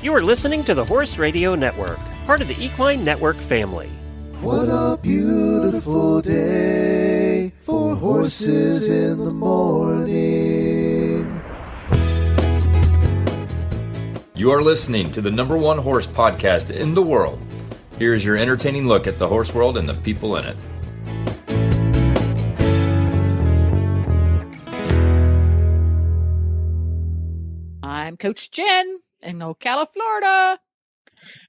You are listening to the Horse Radio Network, part of the Equine Network family. What a beautiful day for horses in the morning. You are listening to the #1 horse podcast in the world. Here's your entertaining look at the horse world and the people in it. I'm Coach Jen in Ocala, Florida.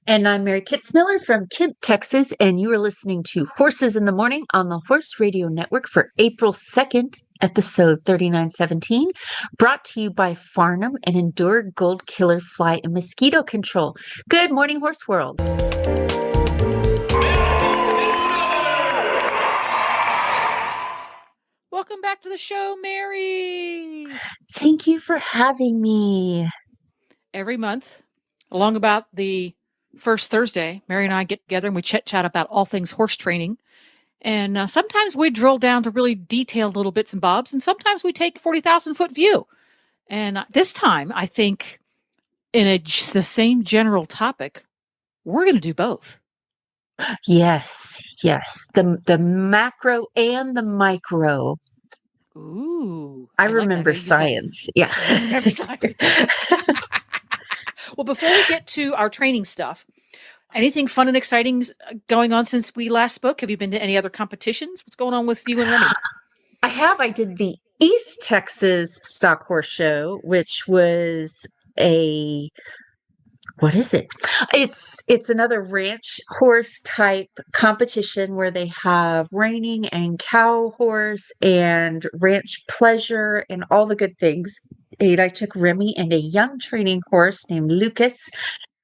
And I'm Mary Kitzmiller from Kent, Texas, and you are listening to Horses in the Morning on the Horse Radio Network for April 2nd, episode 3917, brought to you by Farnam and Endure Gold Killer Fly and Mosquito Control. Good morning, Horse World. Welcome back to the show, Mary. Thank you for having me. Every month, along about the first Thursday, Mary and I get together and we chat about all things horse training. And sometimes we drill down to really detailed little bits and bobs, and sometimes we take 40,000-foot view. And this time, I think, in the same general topic, we're going to do both. Yes. The macro and the micro. Ooh. I remember science. Yeah. I remember science. Well, before we get to our training stuff, anything fun and exciting going on since we last spoke? Have you been to any other competitions? What's going on with you and Remy? I have. I did the East Texas Stock Horse Show, which was what is it? It's another ranch horse type competition where they have reining and cow horse and ranch pleasure and all the good things. And I took Remy and a young training horse named Lucas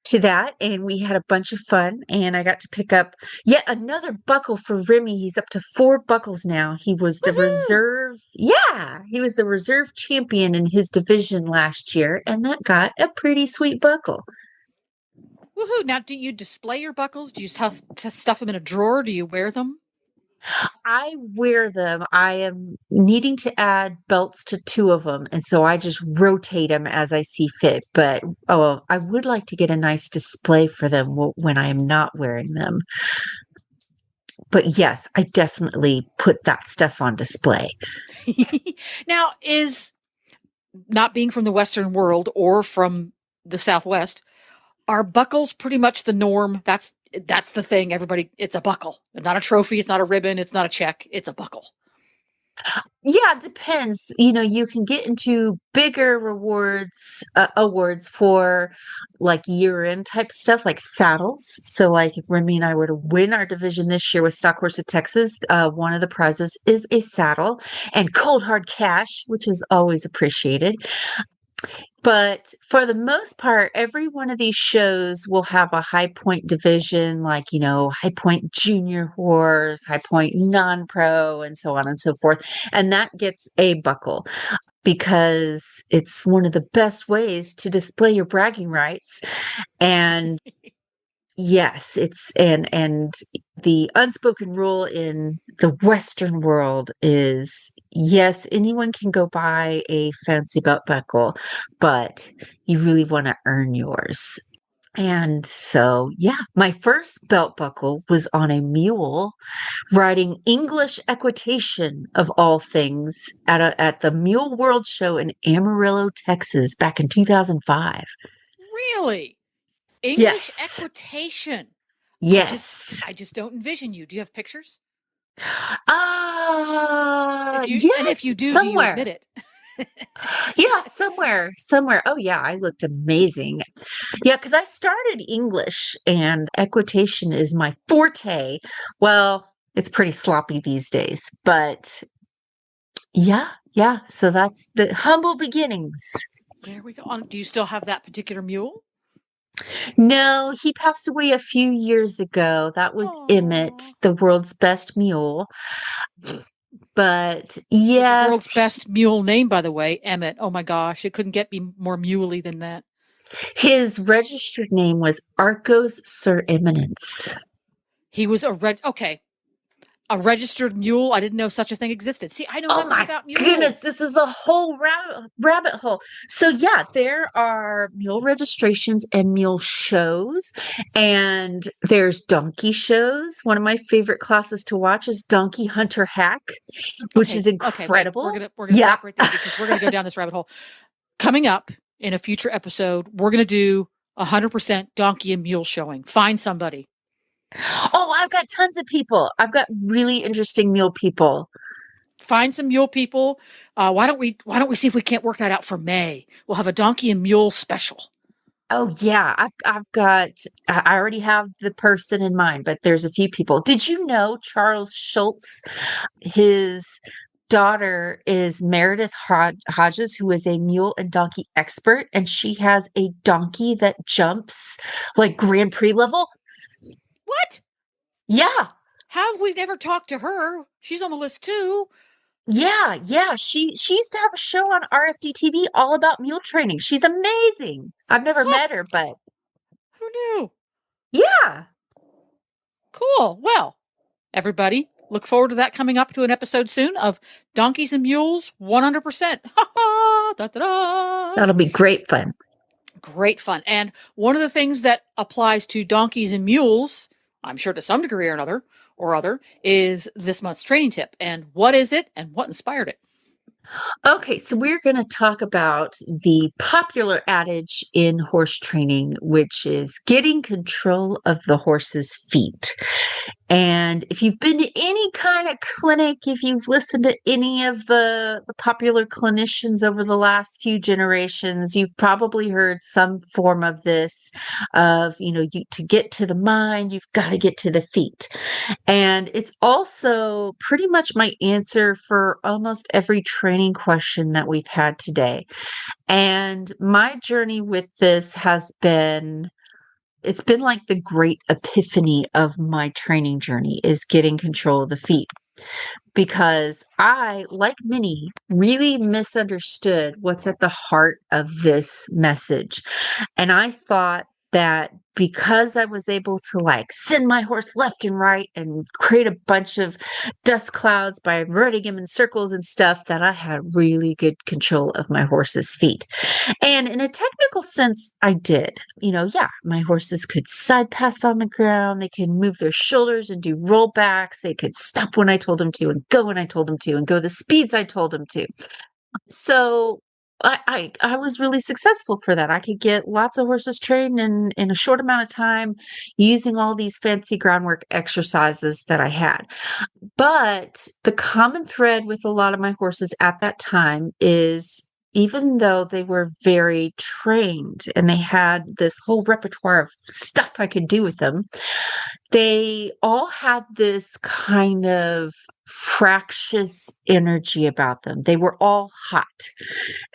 to that, and we had a bunch of fun, and I got to pick up yet another buckle for Remy. He's up to 4 buckles now. He was the reserve. Yeah, he was the reserve champion in his division last year, and that got a pretty sweet buckle. Woohoo! Now, do you display your buckles? Do you stuff them in a drawer? Do you wear them? I wear them. I am needing to add belts to 2 of them, and so I just rotate them as I see fit. But I would like to get a nice display for them when I am not wearing them. But yes, I definitely put that stuff on display. Now, is not being from the Western world or from the Southwest, are buckles pretty much the norm? That's the thing. Everybody, it's a buckle. Not a trophy. It's not a ribbon. It's not a check. It's a buckle. Yeah, it depends. You can get into bigger awards for like year-end type stuff, like saddles. So like if Remy and I were to win our division this year with Stock Horse of Texas, one of the prizes is a saddle and cold hard cash, which is always appreciated. But for the most part, every one of these shows will have a high point division, like, high point junior horse, high point non-pro, and so on and so forth. And that gets a buckle because it's one of the best ways to display your bragging rights. And yes, and the unspoken rule in the Western world is, yes, anyone can go buy a fancy belt buckle, but you really want to earn yours. And so, yeah, my first belt buckle was on a mule riding English equitation of all things at the Mule World Show in Amarillo, Texas, back in 2005. Really? English equitation. Yes. I just don't envision you. Do you have pictures? Yes. And if you do, somewhere. Do you admit it? Yeah, somewhere. Oh yeah, I looked amazing. Yeah, because I started English and equitation is my forte. Well, it's pretty sloppy these days, but yeah. So that's the humble beginnings. There we go. Do you still have that particular mule? No, he passed away a few years ago. That was Emmett, the world's best mule. But yes. The world's best mule name, by the way, Emmett. Oh my gosh, it couldn't get me more muley than that. His registered name was Arcos Sir Eminence. He was okay. A registered mule? I didn't know such a thing existed. See, I know Oh nothing my about mules. goodness, this is a whole rabbit hole. So yeah, there are mule registrations and mule shows, and there's donkey shows. One of my favorite classes to watch is Donkey Hunter Hack, which is Okay, wait. incredible. We're gonna Yeah. stop right there because we're gonna go down this rabbit hole. Coming up in a future episode, we're gonna do 100% donkey and mule showing. Find somebody. Oh, I've got tons of people. I've got really interesting mule people. Find some mule people. Why don't we see if we can't work that out for May? We'll have a donkey and mule special. Oh yeah, I already have the person in mind, but there's a few people. Did you know Charles Schultz, his daughter is Meredith Hodges, who is a mule and donkey expert, and she has a donkey that jumps like Grand Prix level? What? Yeah. How have we never talked to her? She's on the list too. Yeah. She used to have a show on RFD TV all about mule training. She's amazing. I've never met her, but Who knew? yeah. Cool. Well, everybody, look forward to that coming up to an episode soon of Donkeys and Mules 100%. Ha ha! Da da da! That'll be great fun. Great fun. And one of the things that applies to donkeys and mules, I'm sure to some degree or other, is this month's training tip. And what is it and what inspired it? Okay, so we're going to talk about the popular adage in horse training, which is getting control of the horse's feet. And if you've been to any kind of clinic, if you've listened to any of the popular clinicians over the last few generations, you've probably heard some form of this of, to get to the mind, you've got to get to the feet. And it's also pretty much my answer for almost every training question that we've had today. And my journey with this it's been like the great epiphany of my training journey is getting control of the feet. Because I, like many, really misunderstood what's at the heart of this message. And I thought that because I was able to send my horse left and right and create a bunch of dust clouds by riding him in circles and stuff, that I had really good control of my horse's feet. And in a technical sense, I did. My horses could side pass on the ground. They could move their shoulders and do rollbacks. They could stop when I told them to and go when I told them to and go the speeds I told them to. So I was really successful for that. I could get lots of horses trained in a short amount of time using all these fancy groundwork exercises that I had. But the common thread with a lot of my horses at that time is, even though they were very trained and they had this whole repertoire of stuff I could do with them, they all had this kind of fractious energy about them. They were all hot.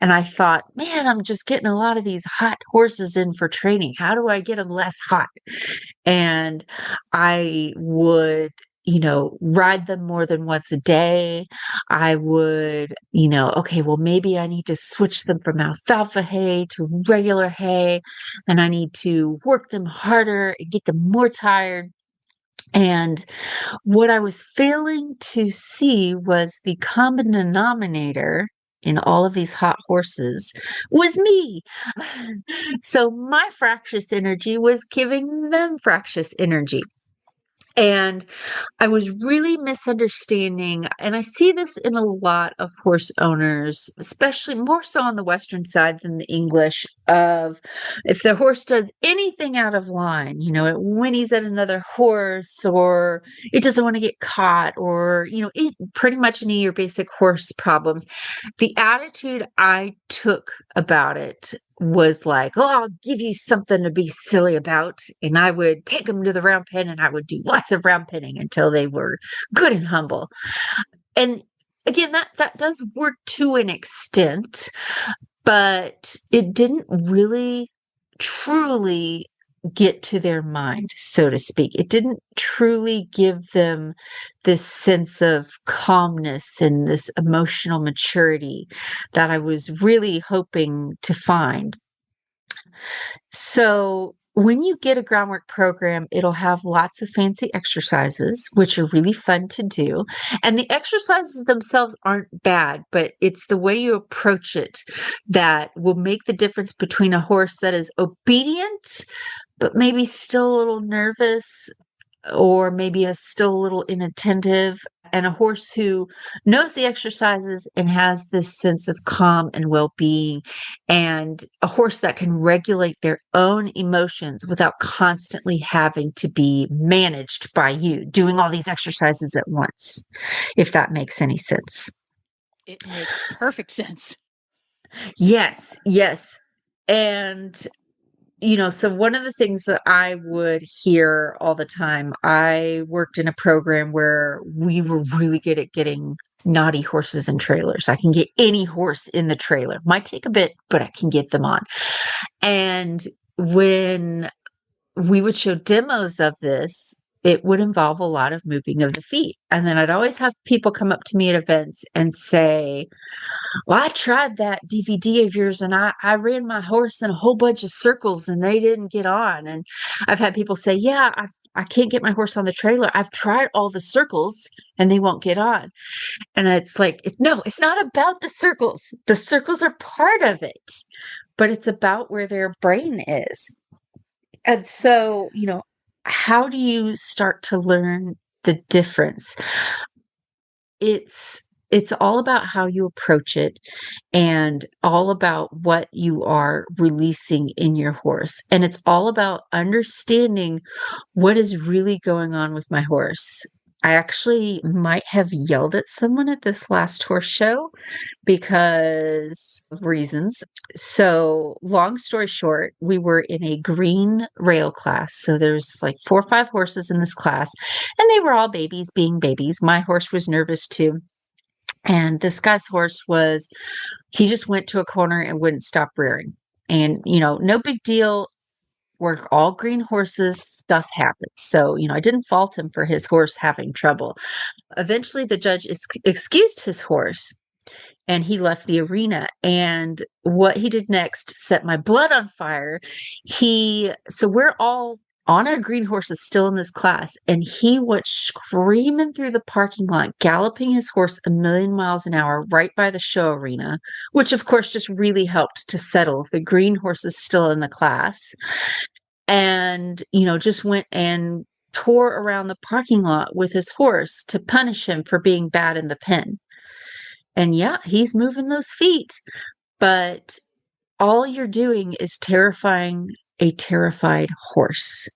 And I thought, man, I'm just getting a lot of these hot horses in for training. How do I get them less hot? And I would ride them more than once a day. I would, okay, well, maybe I need to switch them from alfalfa hay to regular hay, and I need to work them harder and get them more tired. And what I was failing to see was the common denominator in all of these hot horses was me. So my fractious energy was giving them fractious energy. And I was really misunderstanding, and I see this in a lot of horse owners, especially more so on the Western side than the English, of if the horse does anything out of line, it whinnies at another horse, or it doesn't want to get caught, or, pretty much any of your basic horse problems. The attitude I took about it was like, oh, I'll give you something to be silly about. And I would take them to the round pen and I would do lots of round penning until they were good and humble. And again, that does work to an extent, but it didn't really truly get to their mind, so to speak. It didn't truly give them this sense of calmness and this emotional maturity that I was really hoping to find. So when you get a groundwork program, it'll have lots of fancy exercises, which are really fun to do. And the exercises themselves aren't bad, but it's the way you approach it that will make the difference between a horse that is obedient, but maybe still a little nervous, or maybe still a little inattentive, and a horse who knows the exercises and has this sense of calm and well-being, and a horse that can regulate their own emotions without constantly having to be managed by you doing all these exercises at once, if that makes any sense. It makes perfect sense. Yes, yes. And so one of the things that I would hear all the time, I worked in a program where we were really good at getting naughty horses in trailers. I can get any horse in the trailer. Might take a bit, but I can get them on. And when we would show demos of this, it would involve a lot of moving of the feet. And then I'd always have people come up to me at events and say, well, I tried that DVD of yours and I ran my horse in a whole bunch of circles and they didn't get on. And I've had people say, yeah, I can't get my horse on the trailer. I've tried all the circles and they won't get on. And it's like, no, it's not about the circles. The circles are part of it, but it's about where their brain is. And so, how do you start to learn the difference? It's all about how you approach it and all about what you are releasing in your horse. And it's all about understanding what is really going on with my horse. I actually might have yelled at someone at this last horse show because of reasons. So, long story short, we were in a green rail class. So, there's like 4 or 5 horses in this class, and they were all babies being babies. My horse was nervous too. And this guy's horse he just went to a corner and wouldn't stop rearing. And, no big deal. We're all green horses, stuff happens. So, I didn't fault him for his horse having trouble. Eventually, the judge excused his horse and he left the arena. And what he did next set my blood on fire. So we're all on our green horses still in this class, and he went screaming through the parking lot, galloping his horse 1,000,000 miles an hour right by the show arena, which of course just really helped to settle the green horses still in the class. And, just went and tore around the parking lot with his horse to punish him for being bad in the pen. And yeah, he's moving those feet, but all you're doing is terrifying a terrified horse.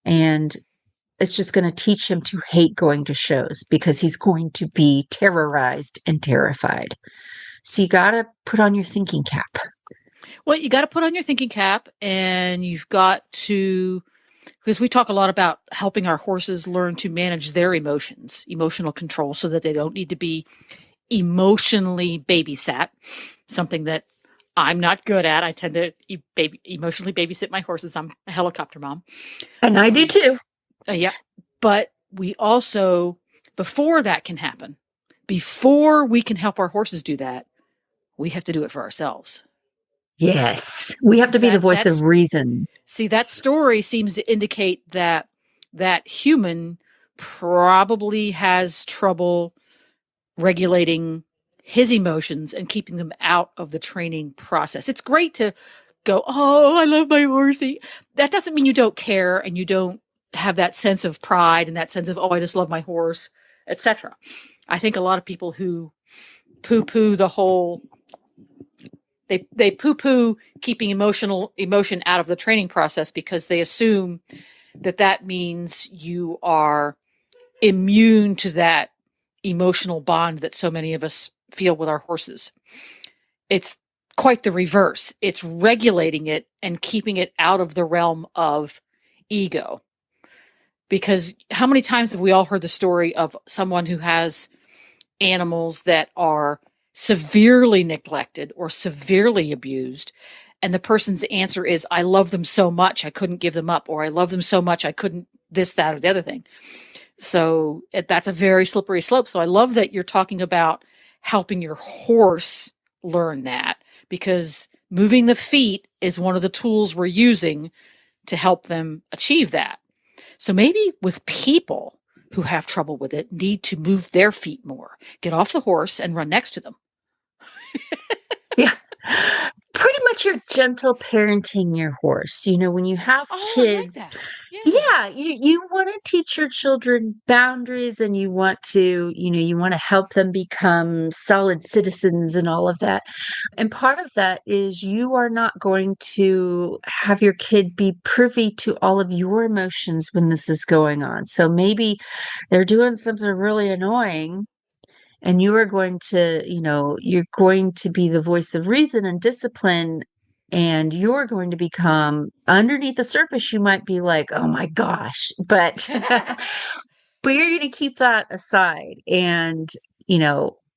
And it's just going to teach him to hate going to shows because he's going to be terrorized and terrified. So you got to put on your thinking cap. Well, you got to put on your thinking cap, and you've got to, because we talk a lot about helping our horses learn to manage their emotions, emotional control, so that they don't need to be emotionally babysat, something that I'm not good at. I tend to emotionally babysit my horses. I'm a helicopter mom. And I do too. Yeah. But we also, before that can happen, before we can help our horses do that, we have to do it for ourselves. Yes. We have to be the voice of reason. See, that story seems to indicate that that human probably has trouble regulating his emotions and keeping them out of the training process. It's great to go, oh, I love my horsey. That doesn't mean you don't care and you don't have that sense of pride and that sense of, oh, I just love my horse, etc. I think a lot of people who poo-poo the whole, they poo-poo keeping emotion out of the training process because they assume that means you are immune to that emotional bond that so many of us feel with our horses. It's quite the reverse. It's regulating it and keeping it out of the realm of ego. Because how many times have we all heard the story of someone who has animals that are severely neglected or severely abused, and the person's answer is, I love them so much I couldn't give them up, or I love them so much I couldn't this, that, or the other thing. So that's a very slippery slope. So I love that you're talking about helping your horse learn that, because moving the feet is one of the tools we're using to help them achieve that. So maybe with people who have trouble with it need to move their feet more, get off the horse and run next to them. Yeah. Pretty much you're gentle parenting your horse. When you have Oh, I like kids, that. yeah, you want to teach your children boundaries, and you want to help them become solid citizens and all of that. And part of that is you are not going to have your kid be privy to all of your emotions when this is going on. So maybe they're doing something really annoying, and you're going to be the voice of reason and discipline, and you're going to become, underneath the surface, you might be like, oh my gosh, but but you're going to keep that aside. And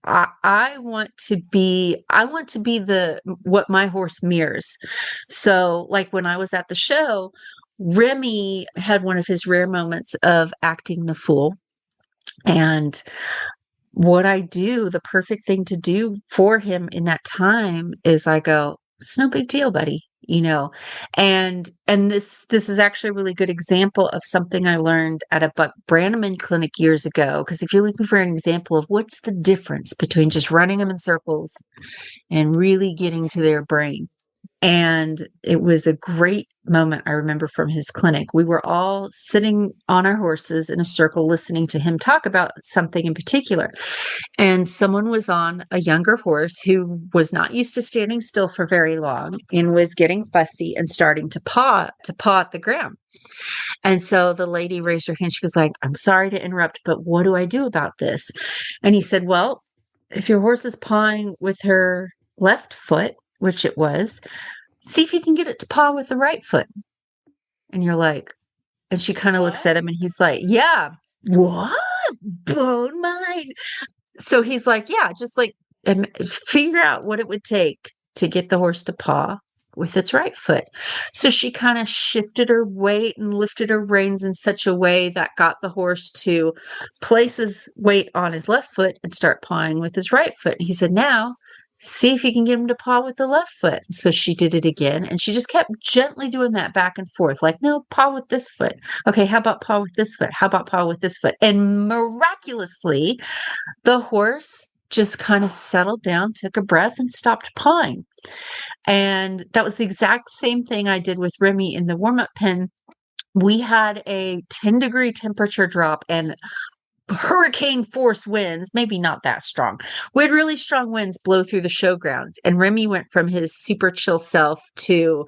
I want to be the what my horse mirrors. So like when I was at the show, Remy had one of his rare moments of acting the fool. And what I do, the perfect thing to do for him in that time is I go, it's no big deal, buddy, and this is actually a really good example of something I learned at a Buck Brannaman clinic years ago. Because if you're looking for an example of what's the difference between just running them in circles and really getting to their brain. And it was a great moment, I remember, from his clinic. We were all sitting on our horses in a circle listening to him talk about something in particular. And someone was on a younger horse who was not used to standing still for very long and was getting fussy and starting to paw at the ground. And so the lady raised her hand. She was like, I'm sorry to interrupt, but what do I do about this? And he said, well, if your horse is pawing with her left foot, which it was, see if you can get it to paw with the right foot. And you're like, and she kind of looks at him and he's like, yeah, what? Blown mind. So he's like, yeah, just like figure out what it would take to get the horse to paw with its right foot. So she kind of shifted her weight and lifted her reins in such a way that got the horse to place his weight on his left foot and start pawing with his right foot. And he said, now see if you can get him to paw with the left foot. So she did it again, and she just kept gently doing that back and forth. Like, no, paw with this foot. Okay, how about paw with this foot? How about paw with this foot? And miraculously, the horse just kind of settled down, took a breath, and stopped pawing. And that was the exact same thing I did with Remy in the warm-up pen. We had a 10-degree temperature drop and hurricane force winds, maybe not that strong. We had really strong winds blow through the showgrounds, and Remy went from his super chill self to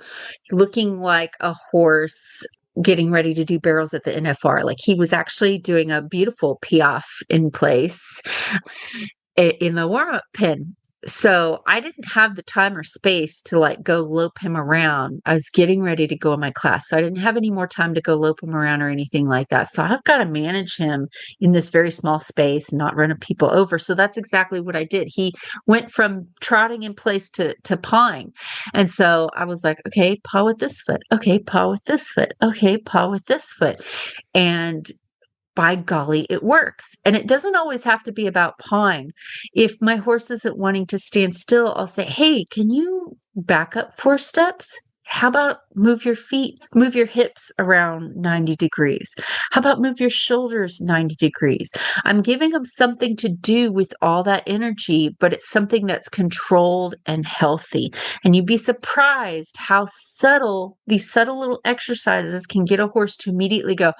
looking like a horse getting ready to do barrels at the NFR. Like, he was actually doing a beautiful piaffe in place in the warm-up pen. So I didn't have the time or space to like go lope him around. I was getting ready to go in my class, so I didn't have any more time to go lope him around or anything like that. So I've got to manage him in this very small space and not run people over. So that's exactly what I did. He went from trotting in place to pawing. And so I was like, okay, paw with this foot. Okay, paw with this foot. Okay, paw with this foot. And by golly, it works. And it doesn't always have to be about pawing. If my horse isn't wanting to stand still, I'll say, hey, can you back up 4 steps? How about move your hips around 90 degrees? How about move your shoulders 90 degrees? I'm giving them something to do with all that energy, but it's something that's controlled and healthy. And you'd be surprised how these subtle little exercises can get a horse to immediately go,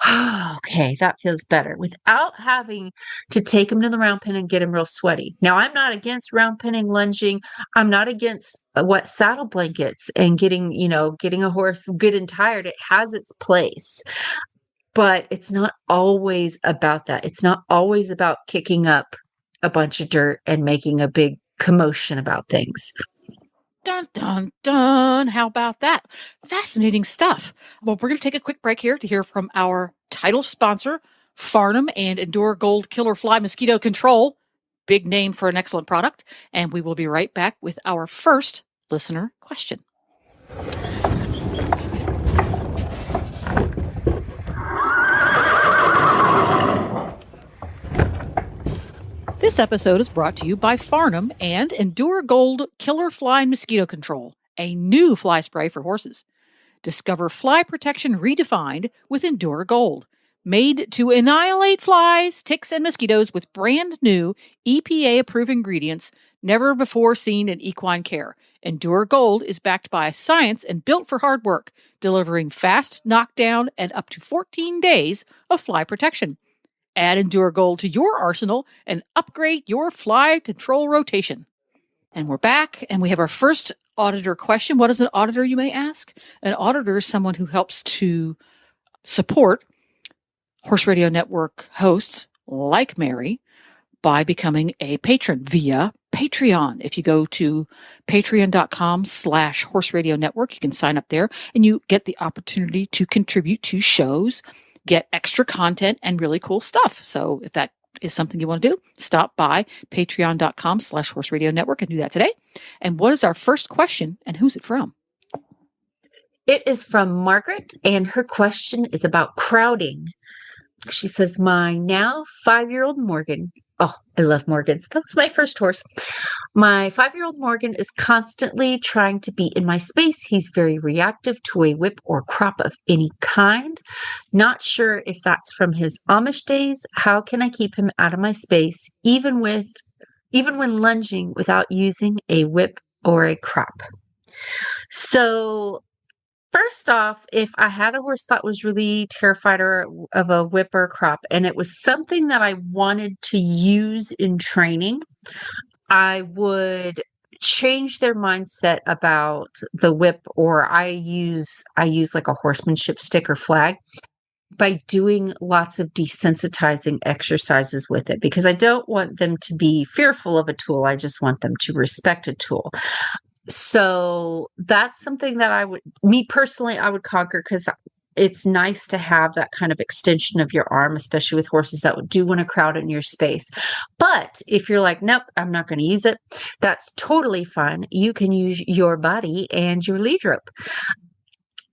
oh, okay, that feels better, without having to take him to the round pen and get him real sweaty. Now, I'm not against round penning, lunging. I'm not against saddle blankets and getting a horse good and tired. It has its place, but it's not always about that. It's not always about kicking up a bunch of dirt and making a big commotion about things. Dun, dun, dun. How about that? Fascinating stuff. Well, we're going to take a quick break here to hear from our title sponsor, Farnam and Endure Gold Killer Fly Mosquito Control. Big name for an excellent product. And we will be right back with our first listener question. This episode is brought to you by Farnam and Endure Gold Killer Fly Mosquito Control, a new fly spray for horses. Discover fly protection redefined with Endure Gold. Made to annihilate flies, ticks, and mosquitoes with brand new EPA-approved ingredients never before seen in equine care. Endure Gold is backed by science and built for hard work, delivering fast knockdown and up to 14 days of fly protection. Add Endure Gold to your arsenal and upgrade your fly control rotation. And we're back, and we have our first auditor question. What is an auditor, you may ask? An auditor is someone who helps to support Horse Radio Network hosts like Mary by becoming a patron via Patreon. If you go to patreon.com/Horse Radio Network, you can sign up there and you get the opportunity to contribute to shows, get extra content and really cool stuff. So if that is something you want to do, stop by patreon.com/Horse Radio Network and do that today. And what is our first question and who's it from? It is from Margaret, and her question is about crowding. She says, my now 5-year-old Morgan, oh, I love Morgans. That was my first horse. My 5-year-old Morgan is constantly trying to be in my space. He's very reactive to a whip or crop of any kind. Not sure if that's from his Amish days. How can I keep him out of my space, even when lunging without using a whip or a crop? So first off, if I had a horse that was really terrified of a whip or a crop, and it was something that I wanted to use in training, I would change their mindset about the whip, or I use like a horsemanship stick or flag by doing lots of desensitizing exercises with it, because I don't want them to be fearful of a tool. I just want them to respect a tool. So that's something that me personally, I would conquer, because it's nice to have that kind of extension of your arm, especially with horses that do want to crowd in your space. But if you're like, nope, I'm not going to use it, that's totally fine. You can use your body and your lead rope.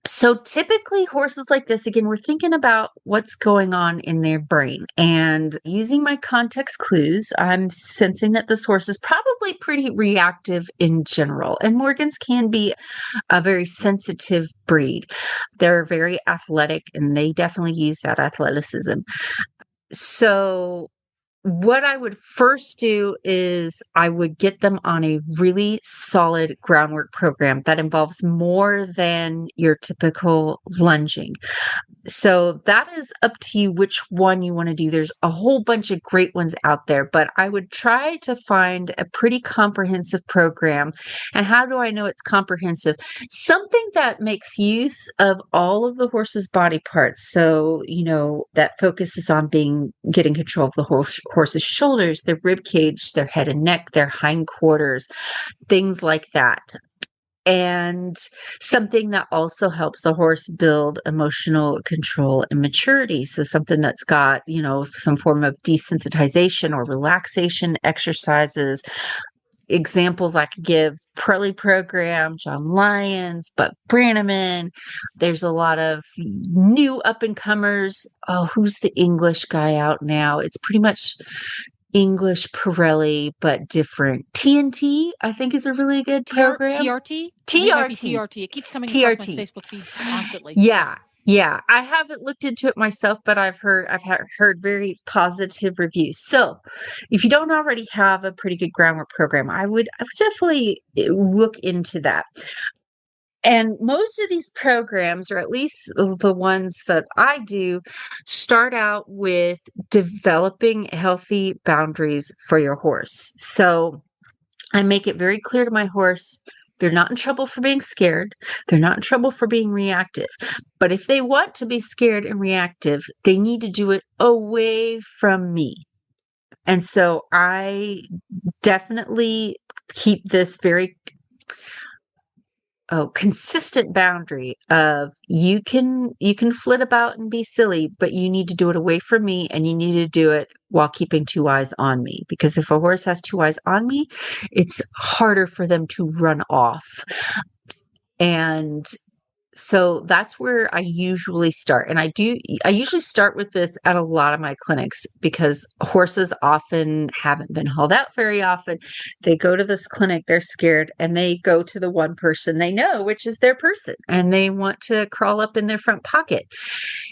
So typically horses like this, again, we're thinking about what's going on in their brain, and using my context clues, I'm sensing that this horse is probably pretty reactive in general. And Morgans can be a very sensitive breed. They're very athletic, and they definitely use that athleticism. So what I would first do is I would get them on a really solid groundwork program that involves more than your typical lunging. So that is up to you which one you want to do. There's a whole bunch of great ones out there, but I would try to find a pretty comprehensive program. And how do I know it's comprehensive? Something that makes use of all of the horse's body parts. So, that focuses on getting control of the horse's shoulders, their rib cage, their head and neck, their hindquarters, things like that. And something that also helps a horse build emotional control and maturity. So something that's got, some form of desensitization or relaxation exercises. Examples I could give: Prelly Program, John Lyons, Buck Brannaman. There's a lot of new up-and-comers. Oh, who's the English guy out now? It's pretty much English Pirelli, but different. TNT, I think, is a really good program. TRT? TRT. TRT. It keeps coming across my Facebook feed constantly. Yeah. I haven't looked into it myself, but I've heard very positive reviews. So if you don't already have a pretty good groundwork program, I would definitely look into that. And most of these programs, or at least the ones that I do, start out with developing healthy boundaries for your horse. So I make it very clear to my horse, they're not in trouble for being scared. They're not in trouble for being reactive. But if they want to be scared and reactive, they need to do it away from me. And so I definitely keep this very consistent boundary of you can flit about and be silly, but you need to do it away from me, and you need to do it while keeping two eyes on me. Because if a horse has two eyes on me, it's harder for them to run off. And So that's where I usually start. And I usually start with this at a lot of my clinics because horses often haven't been hauled out very often. They go to this clinic, they're scared, and they go to the one person they know, which is their person, and they want to crawl up in their front pocket.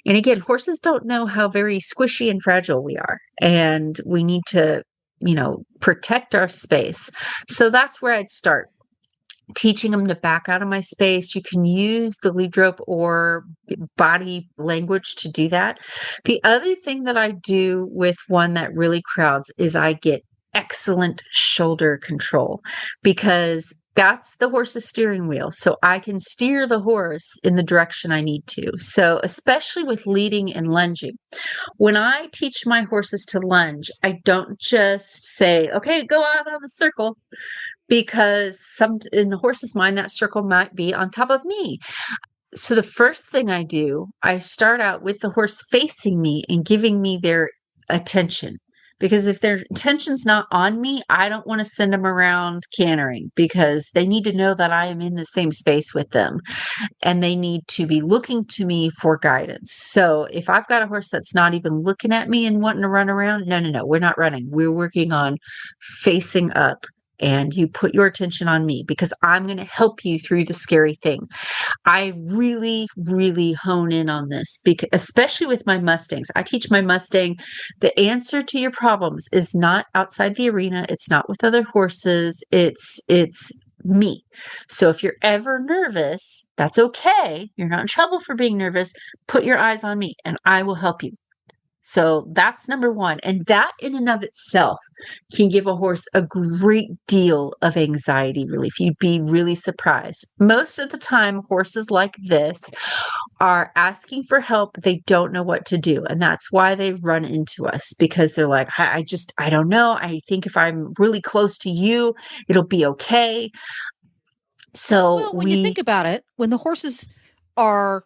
And again, horses don't know how very squishy and fragile we are, and we need to, protect our space. So that's where I'd start. Teaching them to back out of my space. You can use the lead rope or body language to do that. The other thing that I do with one that really crowds is I get excellent shoulder control because that's the horse's steering wheel. So I can steer the horse in the direction I need to. So especially with leading and lunging. When I teach my horses to lunge, I don't just say, okay, go out of the circle, because in the horse's mind, that circle might be on top of me. So the first thing I do, I start out with the horse facing me and giving me their attention. Because if their attention's not on me, I don't want to send them around cantering because they need to know that I am in the same space with them and they need to be looking to me for guidance. So if I've got a horse that's not even looking at me and wanting to run around, no, we're not running. We're working on facing up. And you put your attention on me because I'm going to help you through the scary thing. I really, really hone in on this because, especially with my Mustangs, I teach my Mustang the answer to your problems is not outside the arena. It's not with other horses. It's me. So if you're ever nervous, that's okay. You're not in trouble for being nervous. Put your eyes on me and I will help you. So that's number one. And that in and of itself can give a horse a great deal of anxiety relief. You'd be really surprised. Most of the time, horses like this are asking for help. They don't know what to do. And that's why they run into us because they're like, I don't know. I think if I'm really close to you, it'll be okay. So when you think about it, when the horses are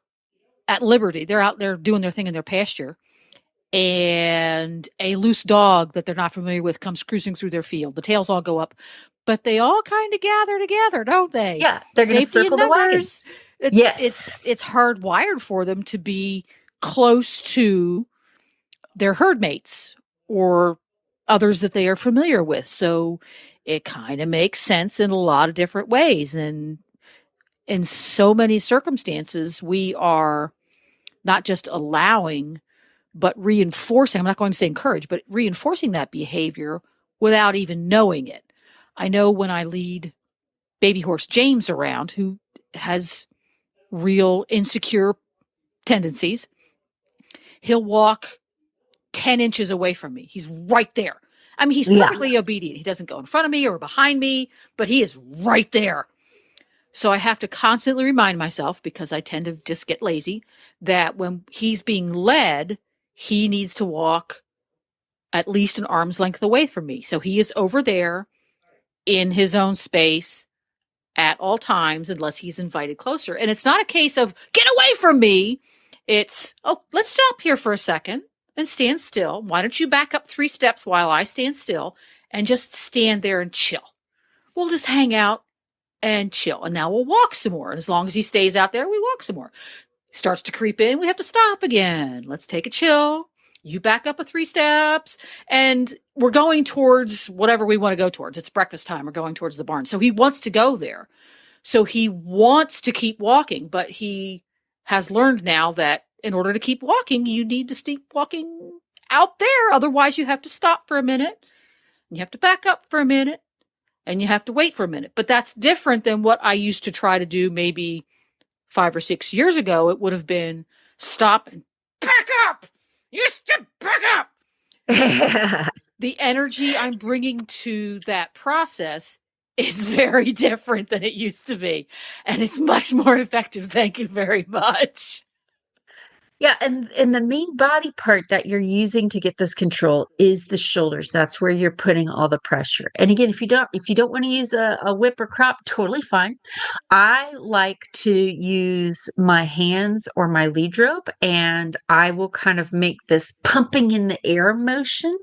at liberty, they're out there doing their thing in their pasture, and a loose dog that they're not familiar with comes cruising through their field. The tails all go up, but they all kind of gather together, don't they? Yeah, they're going to circle the wagons. It's hardwired for them to be close to their herd mates or others that they are familiar with. So it kind of makes sense in a lot of different ways. And in so many circumstances, we are not just allowing but reinforcing, I'm not going to say encourage, but reinforcing that behavior without even knowing it. I know when I lead baby horse James around, who has real insecure tendencies, he'll walk 10 inches away from me. He's right there. I mean, he's perfectly obedient. He doesn't go in front of me or behind me, but he is right there. So I have to constantly remind myself, because I tend to just get lazy, that when he's being led, he needs to walk at least an arm's length away from me. So he is over there in his own space at all times, unless he's invited closer. And it's not a case of get away from me. It's, oh, let's stop here for a second and stand still. Why don't you back up 3 steps while I stand still and just stand there and chill? We'll just hang out and chill. And now we'll walk some more. And as long as he stays out there, we walk some more. Starts to creep in, we have to stop again. Let's take a chill. You back up 3 steps, and we're going towards whatever we want to go towards. It's breakfast time. We're going towards the barn. So he wants to go there. So he wants to keep walking, but he has learned now that in order to keep walking, you need to keep walking out there. Otherwise, you have to stop for a minute. You have to back up for a minute, and you have to wait for a minute. But that's different than what I used to try to do maybe 5 or 6 years ago. It would have been stop and back up. You should back up. The energy I'm bringing to that process is very different than it used to be. And it's much more effective. Thank you very much. Yeah, and the main body part that you're using to get this control is the shoulders. That's where you're putting all the pressure. And again, if you don't want to use a whip or crop, totally fine. I like to use my hands or my lead rope, and I will kind of make this pumping in the air motion.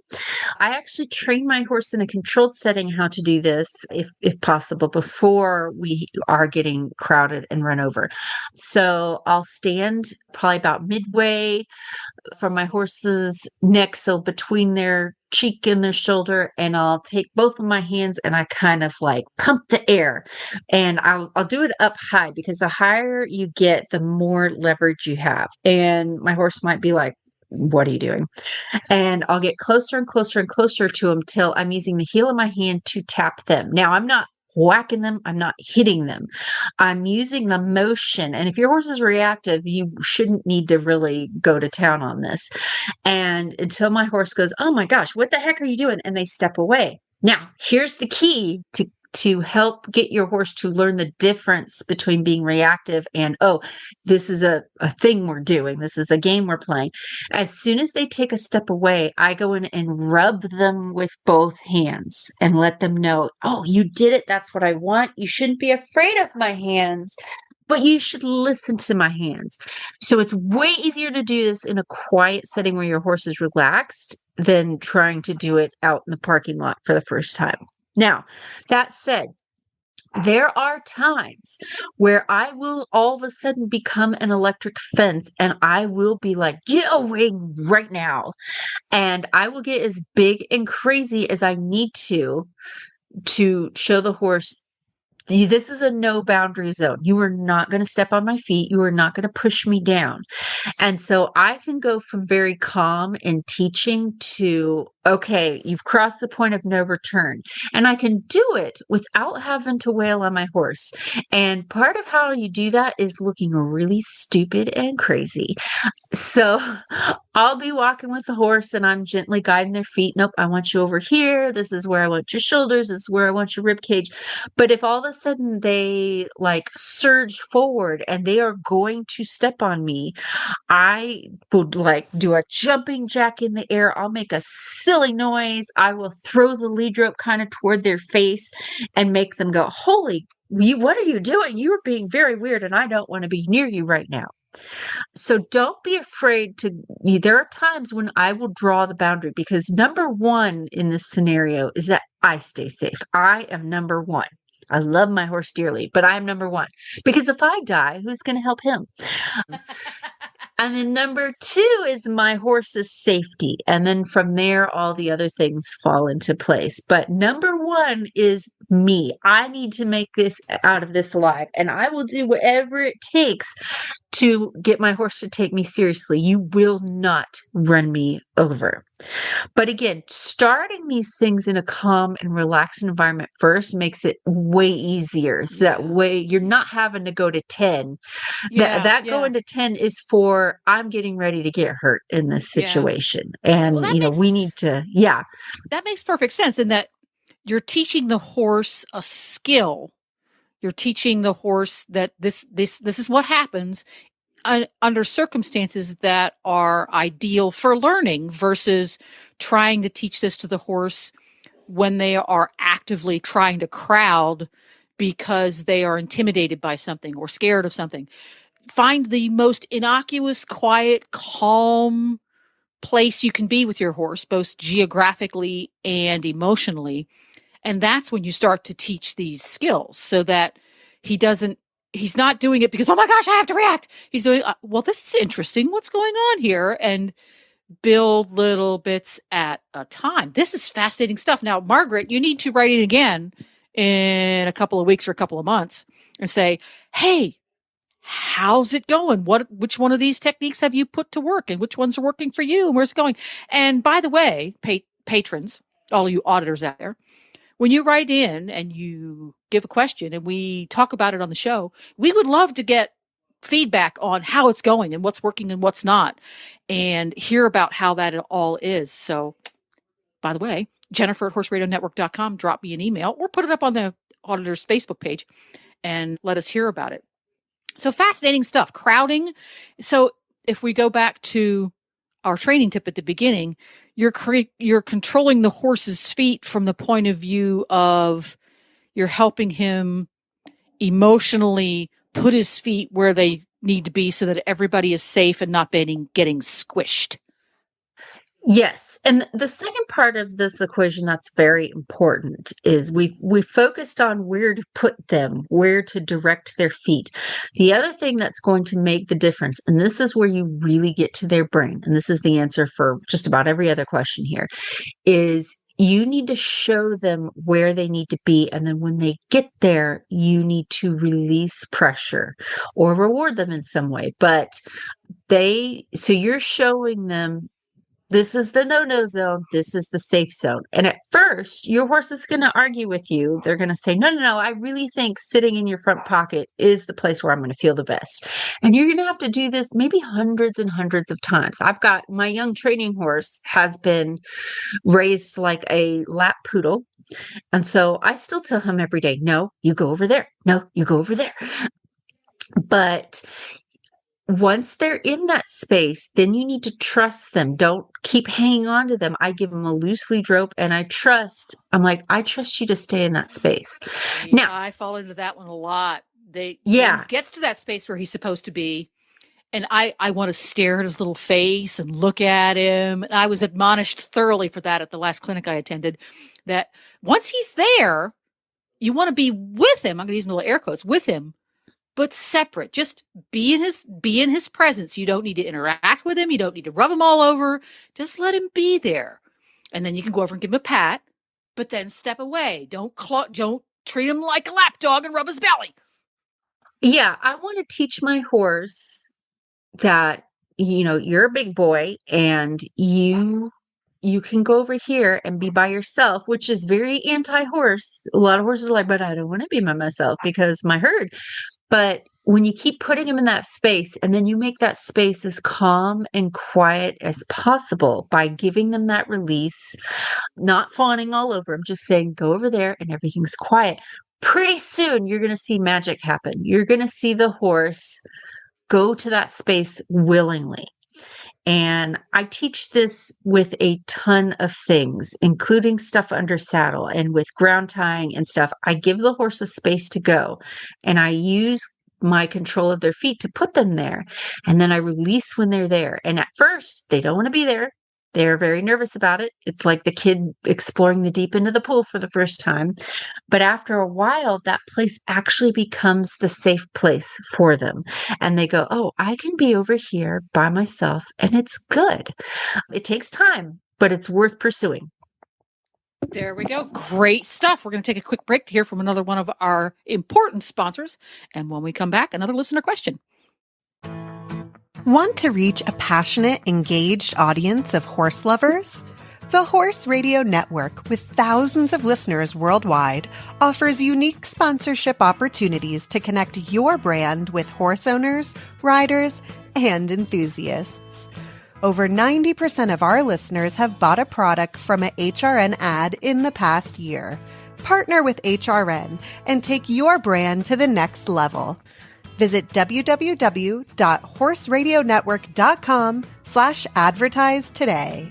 I actually train my horse in a controlled setting how to do this, if possible, before we are getting crowded and run over. So I'll stand probably about midway from my horse's neck, so between their cheek and their shoulder, and I'll take both of my hands and I kind of like pump the air, and I'll do it up high, because the higher you get, the more leverage you have. And my horse might be like, what are you doing? And I'll get closer and closer and closer to them till I'm using the heel of my hand to tap them. Now, I'm not whacking them, I'm not hitting them. I'm using the motion. And if your horse is reactive, you shouldn't need to really go to town on this. And until my horse goes, oh my gosh, what the heck are you doing? And they step away. Now, here's the key to help get your horse to learn the difference between being reactive and, oh, this is a thing we're doing. This is a game we're playing. As soon as they take a step away, I go in and rub them with both hands and let them know, oh, you did it. That's what I want. You shouldn't be afraid of my hands, but you should listen to my hands. So it's way easier to do this in a quiet setting where your horse is relaxed than trying to do it out in the parking lot for the first time. Now, that said, there are times where I will all of a sudden become an electric fence, and I will be like, get away right now. And I will get as big and crazy as I need to show the horse, this is a no boundary zone. You are not going to step on my feet. You are not going to push me down. And so I can go from very calm in teaching to, okay, you've crossed the point of no return. And I can do it without having to wail on my horse. And part of how you do that is looking really stupid and crazy. So I'll be walking with the horse and I'm gently guiding their feet. Nope, I want you over here. This is where I want your shoulders. This is where I want your rib cage. But if all of a sudden they like surge forward and they are going to step on me, I would like do a jumping jack in the air. I'll make a silly noise. I will throw the lead rope kind of toward their face and make them go, holy, what are you doing? You are being very weird and I don't want to be near you right now. So don't be afraid to, there are times when I will draw the boundary, because number one in this scenario is that I stay safe. I am number one. I love my horse dearly, but I'm number one, because if I die, who's going to help him? And then number two is my horse's safety. And then from there, all the other things fall into place. But number one is me. I need to make this out of this alive. And I will do whatever it takes to get my horse to take me seriously. You will not run me over. But again, starting these things in a calm and relaxed environment first makes it way easier. So that way you're not having to go to 10. That going to 10 is for, I'm getting ready to get hurt in this situation. And, we need to, That makes perfect sense in that you're teaching the horse a skill. You're teaching the horse that this is what happens under circumstances that are ideal for learning, versus trying to teach this to the horse when they are actively trying to crowd because they are intimidated by something or scared of something. Find the most innocuous, quiet, calm place you can be with your horse, both geographically and emotionally. And that's when you start to teach these skills, so that he's not doing it because, oh my gosh, I have to react. He's doing, well, this is interesting. What's going on here? And build little bits at a time. This is fascinating stuff. Now, Margaret, you need to write it again in a couple of weeks or a couple of months and say, hey, how's it going? Which one of these techniques have you put to work, and which ones are working for you, and where's it going? And by the way, patrons, all you auditors out there, when you write in and you give a question and we talk about it on the show, we would love to get feedback on how it's going and what's working and what's not, and hear about how that all is. So, by the way, Jennifer at horseradionetwork.com, drop me an email or put it up on the auditor's Facebook page and let us hear about it. So fascinating stuff. Crowding. So if we go back to our training tip at the beginning, you're controlling the horse's feet from the point of view of you're helping him emotionally put his feet where they need to be so that everybody is safe and not getting squished. Yes. And the second part of this equation that's very important is we focused on where to put them, where to direct their feet. The other thing that's going to make the difference, and this is where you really get to their brain, and this is the answer for just about every other question here, is you need to show them where they need to be. And then when they get there, you need to release pressure or reward them in some way. But so you're showing them, this is the no-no zone. This is the safe zone. And at first, your horse is going to argue with you. They're going to say, no, I really think sitting in your front pocket is the place where I'm going to feel the best. And you're going to have to do this maybe hundreds and hundreds of times. I've got my young training horse has been raised like a lap poodle. And so I still tell him every day, no, you go over there. No, you go over there. But once they're in that space, then you need to trust them. Don't keep hanging on to them. I give them a loose lead rope and I trust you to stay in that space. Now, I fall into that one a lot. Yeah. James gets to that space where he's supposed to be, and I want to stare at his little face and look at him. And I was admonished thoroughly for that at the last clinic I attended, that once he's there, you want to be with him. I'm going to use little air quotes, with him, but separate. Just be in his presence. You don't need to interact with him. You don't need to rub him all over. Just let him be there. And then you can go over and give him a pat, but then step away. Don't treat him like a lap dog and rub his belly. Yeah, I want to teach my horse that, you're a big boy and you can go over here and be by yourself, which is very anti-horse. A lot of horses are like, but I don't want to be by myself because my herd. But when you keep putting them in that space and then you make that space as calm and quiet as possible by giving them that release, not fawning all over them, just saying, go over there and everything's quiet. Pretty soon you're going to see magic happen. You're going to see the horse go to that space willingly. And I teach this with a ton of things, including stuff under saddle and with ground tying and stuff. I give the horse a space to go and I use my control of their feet to put them there. And then I release when they're there. And at first, they don't want to be there. They're very nervous about it. It's like the kid exploring the deep end of the pool for the first time. But after a while, that place actually becomes the safe place for them. And they go, oh, I can be over here by myself and it's good. It takes time, but it's worth pursuing. There we go. Great stuff. We're going to take a quick break to hear from another one of our important sponsors. And when we come back, another listener question. Want to reach a passionate, engaged audience of horse lovers? The Horse Radio Network, with thousands of listeners worldwide, offers unique sponsorship opportunities to connect your brand with horse owners, riders, and enthusiasts. Over 90% of our listeners have bought a product from a HRN ad in the past year. Partner with HRN and take your brand to the next level. Visit www.horseradionetwork.com/advertise today.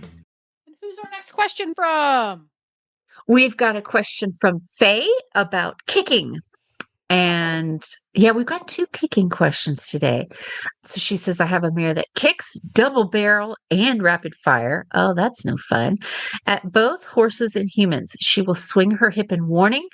And who's our next question from? We've got a question from Faye about kicking. And yeah, we've got 2 kicking questions today. So she says, I have a mare that kicks, double barrel, and rapid fire. Oh, that's no fun. At both horses and humans, she will swing her hip in warning,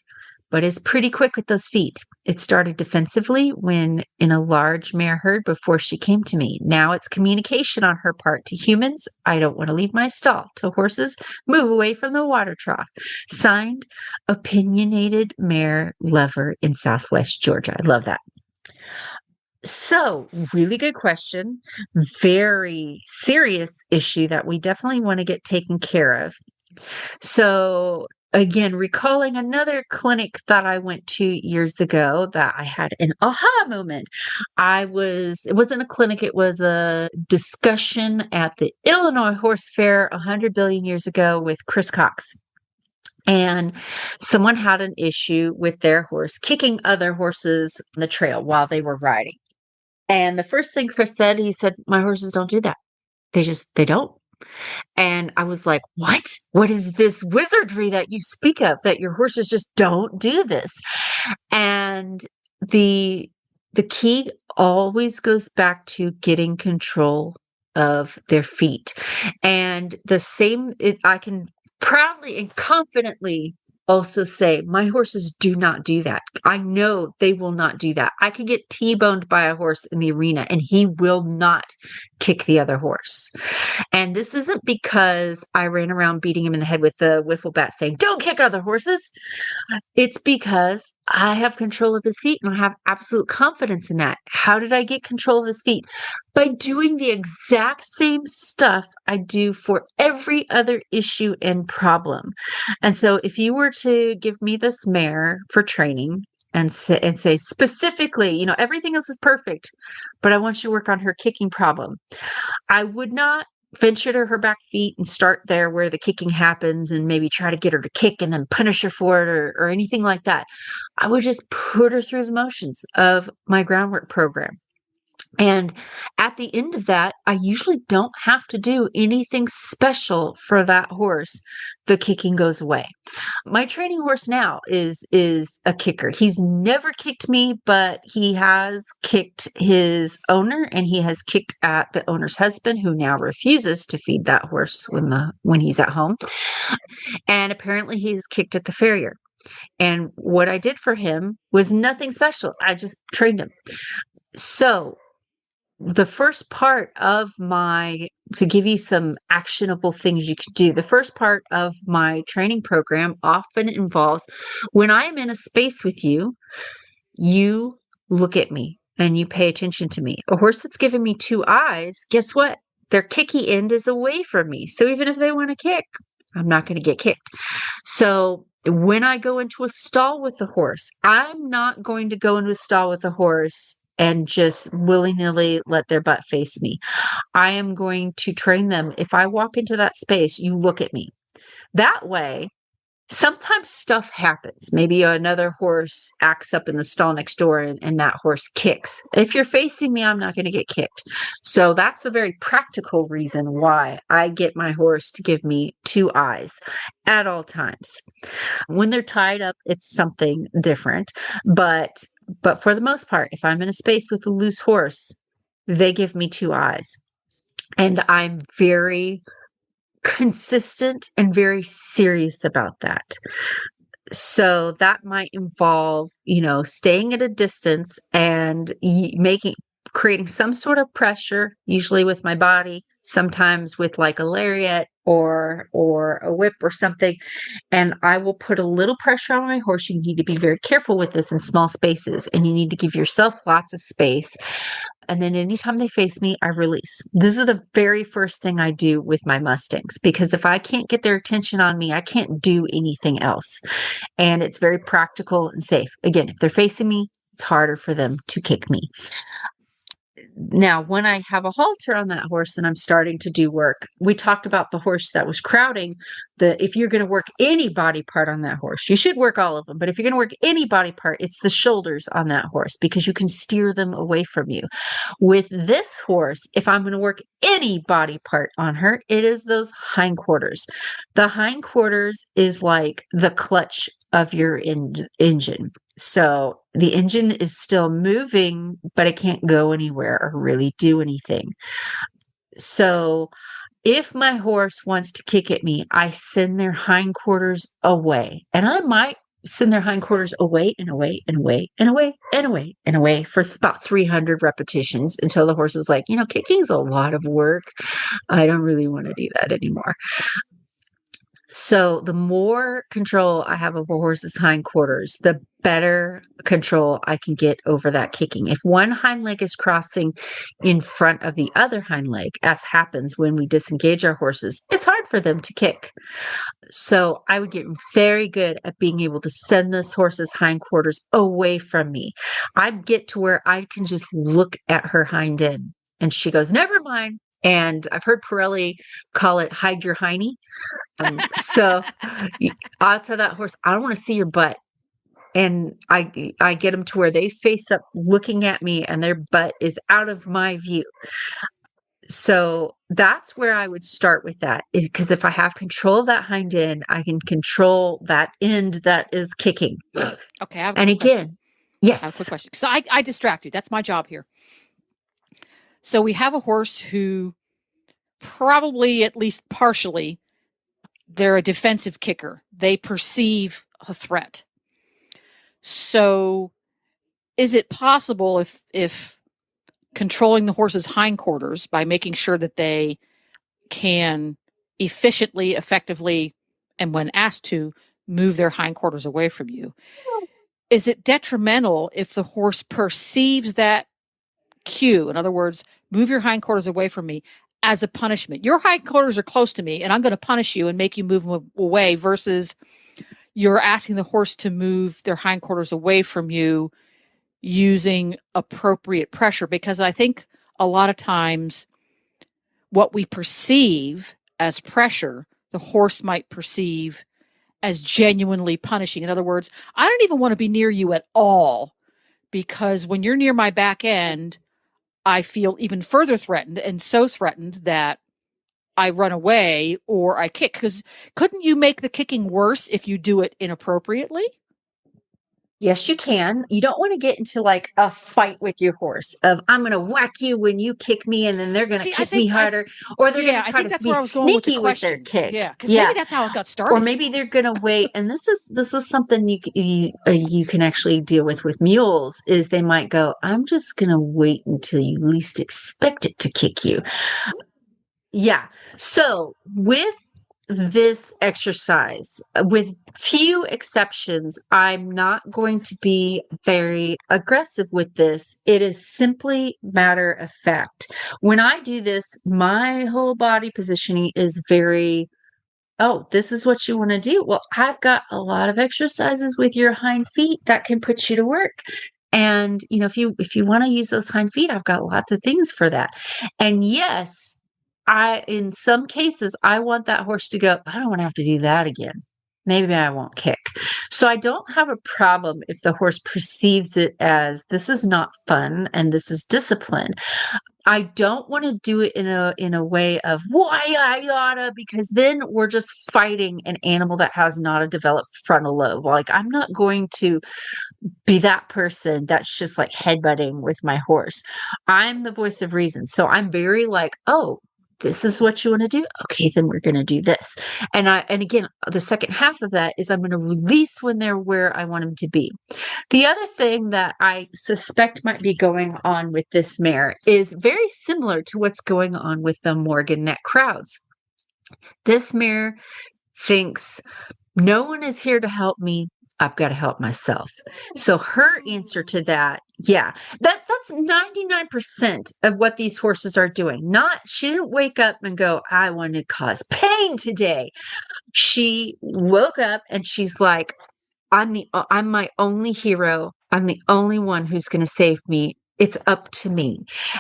but is pretty quick with those feet. It started defensively when in a large mare herd before she came to me. Now it's communication on her part to humans. I don't want to leave my stall. To horses, move away from the water trough. Signed, Opinionated Mare Lover in Southwest Georgia. I love that. So, really good question. Very serious issue that we definitely want to get taken care of. So, again, recalling another clinic that I went to years ago that I had an aha moment. It wasn't a clinic, it was a discussion at the Illinois Horse Fair 100 billion years ago with Chris Cox. And someone had an issue with their horse kicking other horses on the trail while they were riding. And the first thing Chris said, he said, my horses don't do that. They don't. And I was like, what? What is this wizardry that you speak of, that your horses just don't do this? And the key always goes back to getting control of their feet. And the same, I can proudly and confidently also say my horses do not do that. I know they will not do that. I can get T-boned by a horse in the arena and he will not kick the other horse. And this isn't because I ran around beating him in the head with the wiffle bat saying, don't kick other horses. It's because I have control of his feet and I have absolute confidence in that. How did I get control of his feet? By doing the exact same stuff I do for every other issue and problem. And so if you were to give me this mare for training and say specifically, everything else is perfect, but I want you to work on her kicking problem, I would not venture to her back feet and start there where the kicking happens and maybe try to get her to kick and then punish her for it or anything like that. I would just put her through the motions of my groundwork program. And at the end of that, I usually don't have to do anything special for that horse. The kicking goes away. My training horse now is a kicker. He's never kicked me, but he has kicked his owner and he has kicked at the owner's husband, who now refuses to feed that horse when he's at home. And apparently he's kicked at the farrier. And what I did for him was nothing special. I just trained him. So the first part of to give you some actionable things you can do, the first part of my training program often involves, when I am in a space with you, you look at me and you pay attention to me. A horse that's given me two eyes, guess what? Their kicky end is away from me. So even if they want to kick, I'm not going to get kicked. So when I go into a stall with the horse, I'm not going to go into a stall with the horse and just willy-nilly let their butt face me. I am going to train them. If I walk into that space, you look at me. That way, sometimes stuff happens. Maybe another horse acts up in the stall next door and that horse kicks. If you're facing me, I'm not going to get kicked. So that's a very practical reason why I get my horse to give me two eyes at all times. When they're tied up, it's something different. But for the most part, if I'm in a space with a loose horse, they give me two eyes. And I'm very consistent and very serious about that. So that might involve, staying at a distance and creating some sort of pressure, usually with my body, sometimes with like a lariat or a whip or something. And I will put a little pressure on my horse. You need to be very careful with this in small spaces, and you need to give yourself lots of space. And then anytime they face me, I release. This is the very first thing I do with my Mustangs, because if I can't get their attention on me, I can't do anything else. And it's very practical and safe. Again, if they're facing me, it's harder for them to kick me. Now, when I have a halter on that horse and I'm starting to do work, we talked about the horse that was crowding. If you're going to work any body part on that horse, you should work all of them. But if you're going to work any body part, it's the shoulders on that horse, because you can steer them away from you. With this horse, if I'm going to work any body part on her, it is those hindquarters. The hindquarters is like the clutch of your engine. So the engine is still moving, but it can't go anywhere or really do anything. So if my horse wants to kick at me, I send their hindquarters away. And I might send their hindquarters away and away and away and away and away and away for about 300 repetitions until the horse is like, kicking's a lot of work. I don't really want to do that anymore. So the more control I have over a horse's hindquarters, the better control I can get over that kicking. If one hind leg is crossing in front of the other hind leg, as happens when we disengage our horses, it's hard for them to kick. So I would get very good at being able to send this horse's hindquarters away from me. I'd get to where I can just look at her hind end and she goes, never mind. And I've heard Pirelli call it hide your hiney. So I'll tell that horse, I don't want to see your butt. and I get them to where they face up looking at me and their butt is out of my view. So that's where I would start with that. Because if I have control of that hind end, I can control that end that is kicking. Okay, I have a And quick question. again, yes. I have a quick question. So I distract you. That's my job here. So we have a horse who probably, at least partially, they're a defensive kicker. They perceive a threat. So is it possible if controlling the horse's hindquarters by making sure that they can efficiently, effectively, and when asked to, move their hindquarters away from you, is it detrimental if the horse perceives that cue? In other words, move your hindquarters away from me as a punishment. Your hindquarters are close to me, and I'm going to punish you and make you move them away, versus you're asking the horse to move their hindquarters away from you using appropriate pressure. Because I think a lot of times what we perceive as pressure, the horse might perceive as genuinely punishing. In other words, I don't even want to be near you at all, because when you're near my back end, I feel even further threatened, and so threatened that I run away or I kick. Because couldn't you make the kicking worse if you do it inappropriately? Yes, you can. You don't want to get into like a fight with your horse of I'm going to whack you when you kick me, and then they're going to kick me harder, or they're going to try to be sneaky with their kick. Yeah, because maybe that's how it got started. Or maybe they're going to wait. And this is something you can actually deal with mules. Is they might go, I'm just going to wait until you least expect it to kick you. Yeah. So with this exercise, with few exceptions, I'm not going to be very aggressive with this. It is simply matter of fact. When I do this, my whole body positioning is very, oh, this is what you want to do. Well, I've got a lot of exercises with your hind feet that can put you to work. And, if you want to use those hind feet, I've got lots of things for that. And yes, in some cases, I want that horse to go, I don't want to have to do that again. Maybe I won't kick. So I don't have a problem if the horse perceives it as this is not fun and this is discipline. I don't want to do it in a way of why I oughta, because then we're just fighting an animal that has not a developed frontal lobe. Like, I'm not going to be that person that's just like headbutting with my horse. I'm the voice of reason. So I'm very like, oh, this is what you want to do? Okay, then we're going to do this. And again, the second half of that is I'm going to release when they're where I want them to be. The other thing that I suspect might be going on with this mare is very similar to what's going on with the Morgan that crowds. This mare thinks no one is here to help me. I've got to help myself. So her answer to that, that's 99% of what these horses are doing. She didn't wake up and go, I want to cause pain today. She woke up and she's like, I'm my only hero. I'm the only one who's going to save me. It's up to me.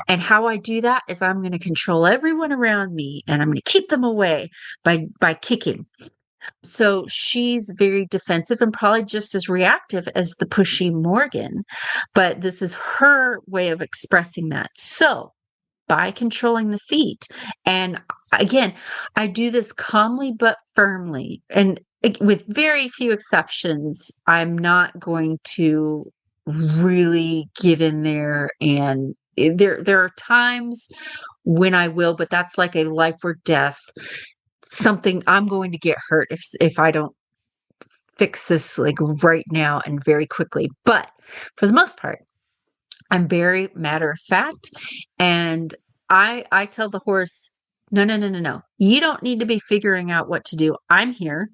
And how I do that is I'm going to control everyone around me, and I'm going to keep them away by kicking. So she's very defensive and probably just as reactive as the pushy Morgan, but this is her way of expressing that. So by controlling the feet, and again, I do this calmly but firmly, and with very few exceptions, I'm not going to really get in there, and there are times when I will, but that's like a life or death. Something I'm going to get hurt if I don't fix this like right now and very quickly. But for the most part, I'm very matter of fact, and I tell the horse, no. You don't need to be figuring out what to do. I'm here.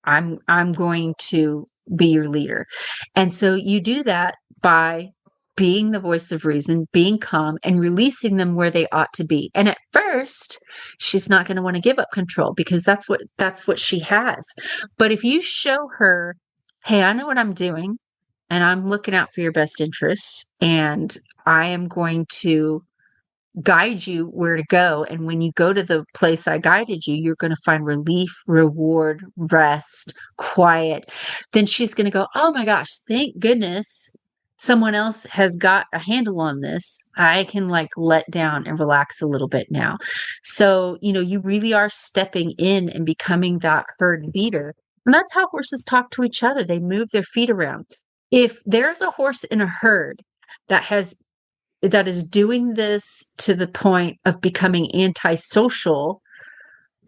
I'm going to be your leader. And so you do that by being the voice of reason, being calm, and releasing them where they ought to be. And at first, she's not going to want to give up control, because that's what she has. But if you show her, hey, I know what I'm doing, and I'm looking out for your best interest, and I am going to guide you where to go. And when you go to the place I guided you, you're going to find relief, reward, rest, quiet. Then she's going to go, oh my gosh, thank goodness someone else has got a handle on this. I can like let down and relax a little bit now. So, you really are stepping in and becoming that herd leader. And that's how horses talk to each other. They move their feet around. If there's a horse in a herd that is doing this to the point of becoming antisocial,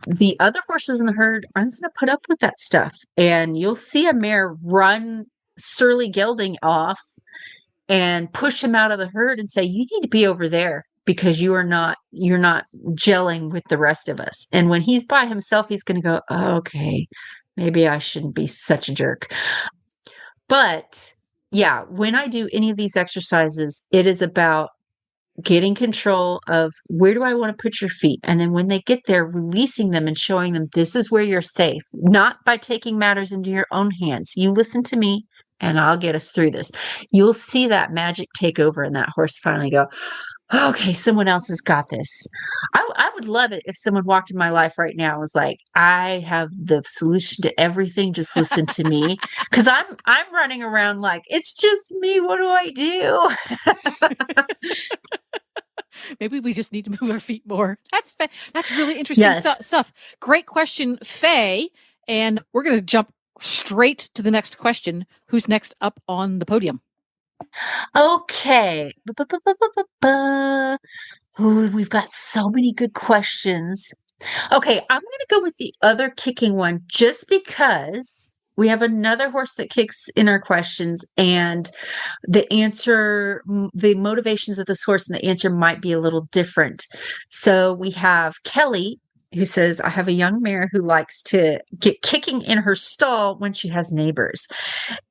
the other horses in the herd aren't going to put up with that stuff. And you'll see a mare run surly gelding off and push him out of the herd and say, you need to be over there because you're not gelling with the rest of us. And when he's by himself, he's going to go, oh, okay, maybe I shouldn't be such a jerk. But yeah, when I do any of these exercises, it is about getting control of where do I want to put your feet? And then when they get there, releasing them and showing them this is where you're safe, not by taking matters into your own hands. You listen to me and I'll get us through this. You'll see that magic take over and that horse finally go, okay, someone else has got this. I would love it if someone walked in my life right now and was like, I have the solution to everything. Just listen to me. Because I'm running around like, it's just me. What do I do? Maybe we just need to move our feet more. That's really interesting stuff. Great question, Faye. And we're going to jump straight to the next question. Who's next up on the podium? Okay. Ooh, we've got so many good questions. Okay, I'm going to go with the other kicking one just because we have another horse that kicks in our questions, and the motivations of this horse and the answer might be a little different. So we have Kelly, who says, I have a young mare who likes to get kicking in her stall when she has neighbors.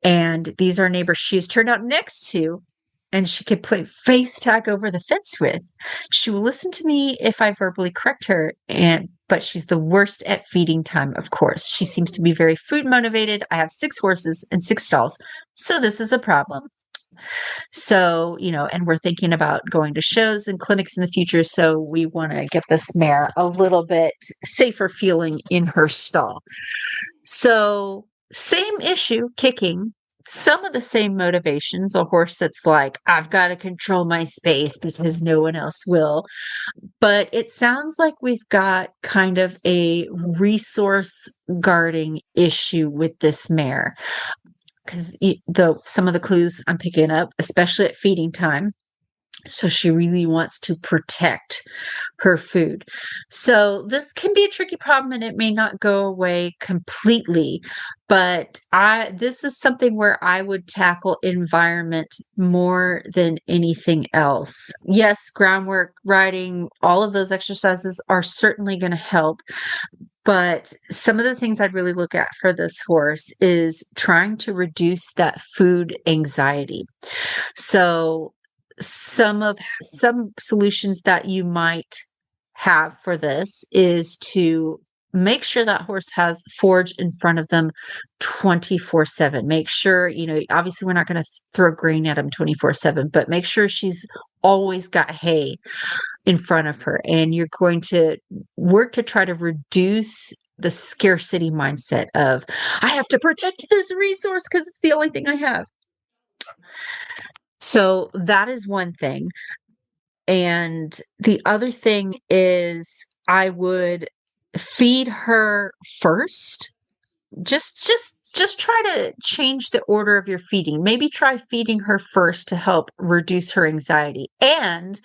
And these are neighbors she was turned out next to, and she could play face tag over the fence with. She will listen to me if I verbally correct her, but she's the worst at feeding time, of course. She seems to be very food motivated. I have 6 horses and 6 stalls, so this is a problem. So, and we're thinking about going to shows and clinics in the future, so we want to get this mare a little bit safer feeling in her stall. So, same issue, kicking. Some of the same motivations, a horse that's like, I've got to control my space because no one else will. But it sounds like we've got kind of a resource guarding issue with this mare. Because some of the clues I'm picking up, especially at feeding time. So she really wants to protect her food. So this can be a tricky problem and it may not go away completely, but this is something where I would tackle environment more than anything else. Yes, groundwork, riding, all of those exercises are certainly going to help. But some of the things I'd really look at for this horse is trying to reduce that food anxiety. So some solutions that you might have for this is to make sure that horse has forage in front of them 24/7. Make sure, obviously we're not going to throw grain at them 24/7, but make sure she's always got hay in front of her. And you're going to work to try to reduce the scarcity mindset of, I have to protect this resource because it's the only thing I have. So that is one thing. And the other thing is I would feed her first. Just try to change the order of your feeding. Maybe try feeding her first to help reduce her anxiety. And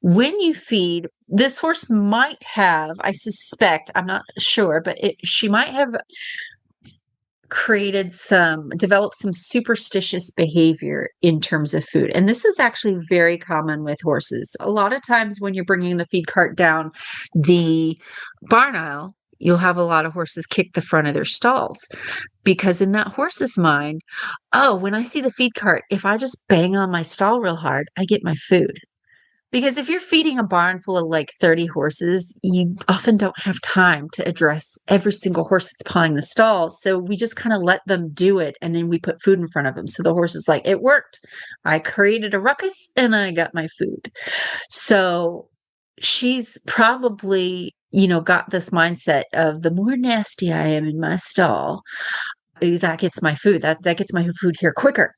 when you feed, this horse might have, I suspect, I'm not sure, but she might have developed some superstitious behavior in terms of food. And this is actually very common with horses. A lot of times when you're bringing the feed cart down the barn aisle, you'll have a lot of horses kick the front of their stalls because in that horse's mind, oh, when I see the feed cart, if I just bang on my stall real hard, I get my food. Because if you're feeding a barn full of like 30 horses, you often don't have time to address every single horse that's pawing the stall. So we just kind of let them do it. And then we put food in front of them. So the horse is like, it worked. I created a ruckus and I got my food. So she's probably, got this mindset of the more nasty I am in my stall, that gets my food. That gets my food here quicker.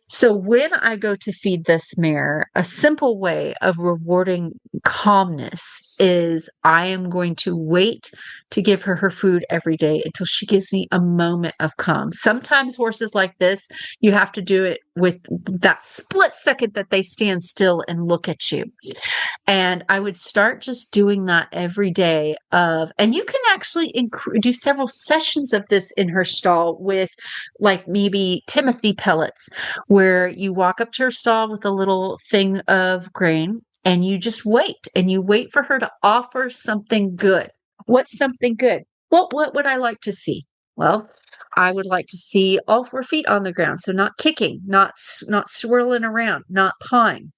So when I go to feed this mare, a simple way of rewarding calmness is I am going to wait to give her food every day until she gives me a moment of calm. Sometimes horses like this, you have to do it with that split second that they stand still and look at you. And I would start just doing that every day and you can actually do several sessions of this in her stall with like maybe Timothy pellets, where you walk up to her stall with a little thing of grain and you just wait and you wait for her to offer something good. What's something good? What would I like to see? Well, I would like to see all 4 feet on the ground. So not kicking, not swirling around, not pawing.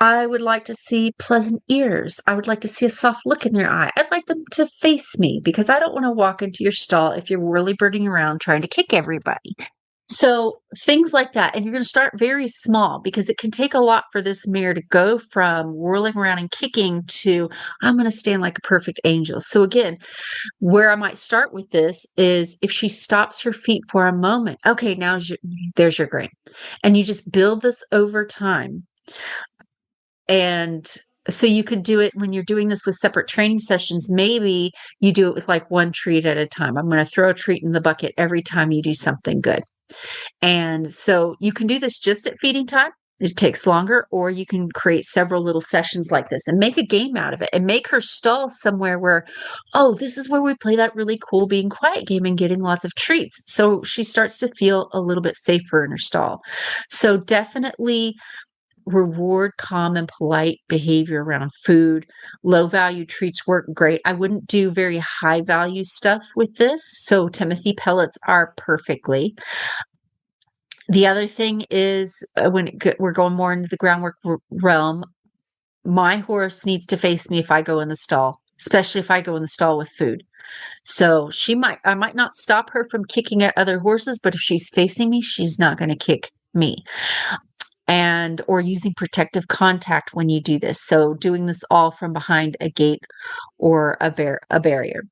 I would like to see pleasant ears. I would like to see a soft look in their eye. I'd like them to face me because I don't want to walk into your stall if you're whirly birding around trying to kick everybody. So things like that. And you're going to start very small because it can take a lot for this mare to go from whirling around and kicking to, I'm going to stand like a perfect angel. So again, where I might start with this is if she stops her feet for a moment. Okay, there's your grain. And you just build this over time. And so you could do it when you're doing this with separate training sessions. Maybe you do it with like one treat at a time. I'm going to throw a treat in the bucket every time you do something good. And so you can do this just at feeding time. It takes longer, or you can create several little sessions like this and make a game out of it and make her stall somewhere where, oh, this is where we play that really cool being quiet game and getting lots of treats. So she starts to feel a little bit safer in her stall. So definitely reward calm and polite behavior around food. Low value treats work great. I wouldn't do very high value stuff with this. So Timothy pellets are perfectly. The other thing is we're going more into the groundwork realm. My horse needs to face me if I go in the stall, especially if I go in the stall with food. So I might not stop her from kicking at other horses, but if she's facing me, she's not going to kick me. Or using protective contact when you do this. So doing this all from behind a gate or a barrier.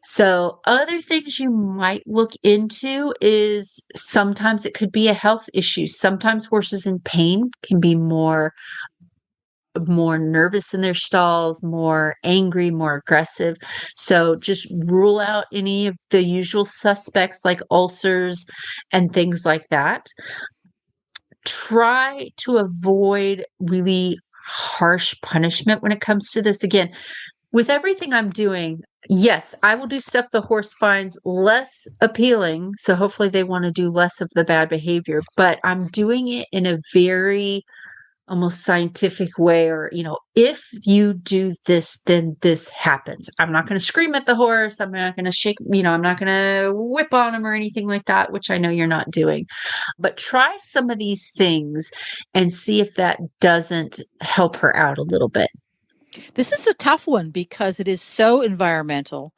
So other things you might look into is sometimes it could be a health issue. Sometimes horses in pain can be more nervous in their stalls, more angry, more aggressive. So just rule out any of the usual suspects like ulcers and things like that. Try to avoid really harsh punishment when it comes to this. Again, with everything I'm doing, yes, I will do stuff the horse finds less appealing. So hopefully they want to do less of the bad behavior, but I'm doing it in a very almost scientific way, or, if you do this, then this happens. I'm not going to scream at the horse. I'm not going to shake, I'm not going to whip on him or anything like that, which I know you're not doing. But try some of these things and see if that doesn't help her out a little bit. This is a tough one because it is so environmental,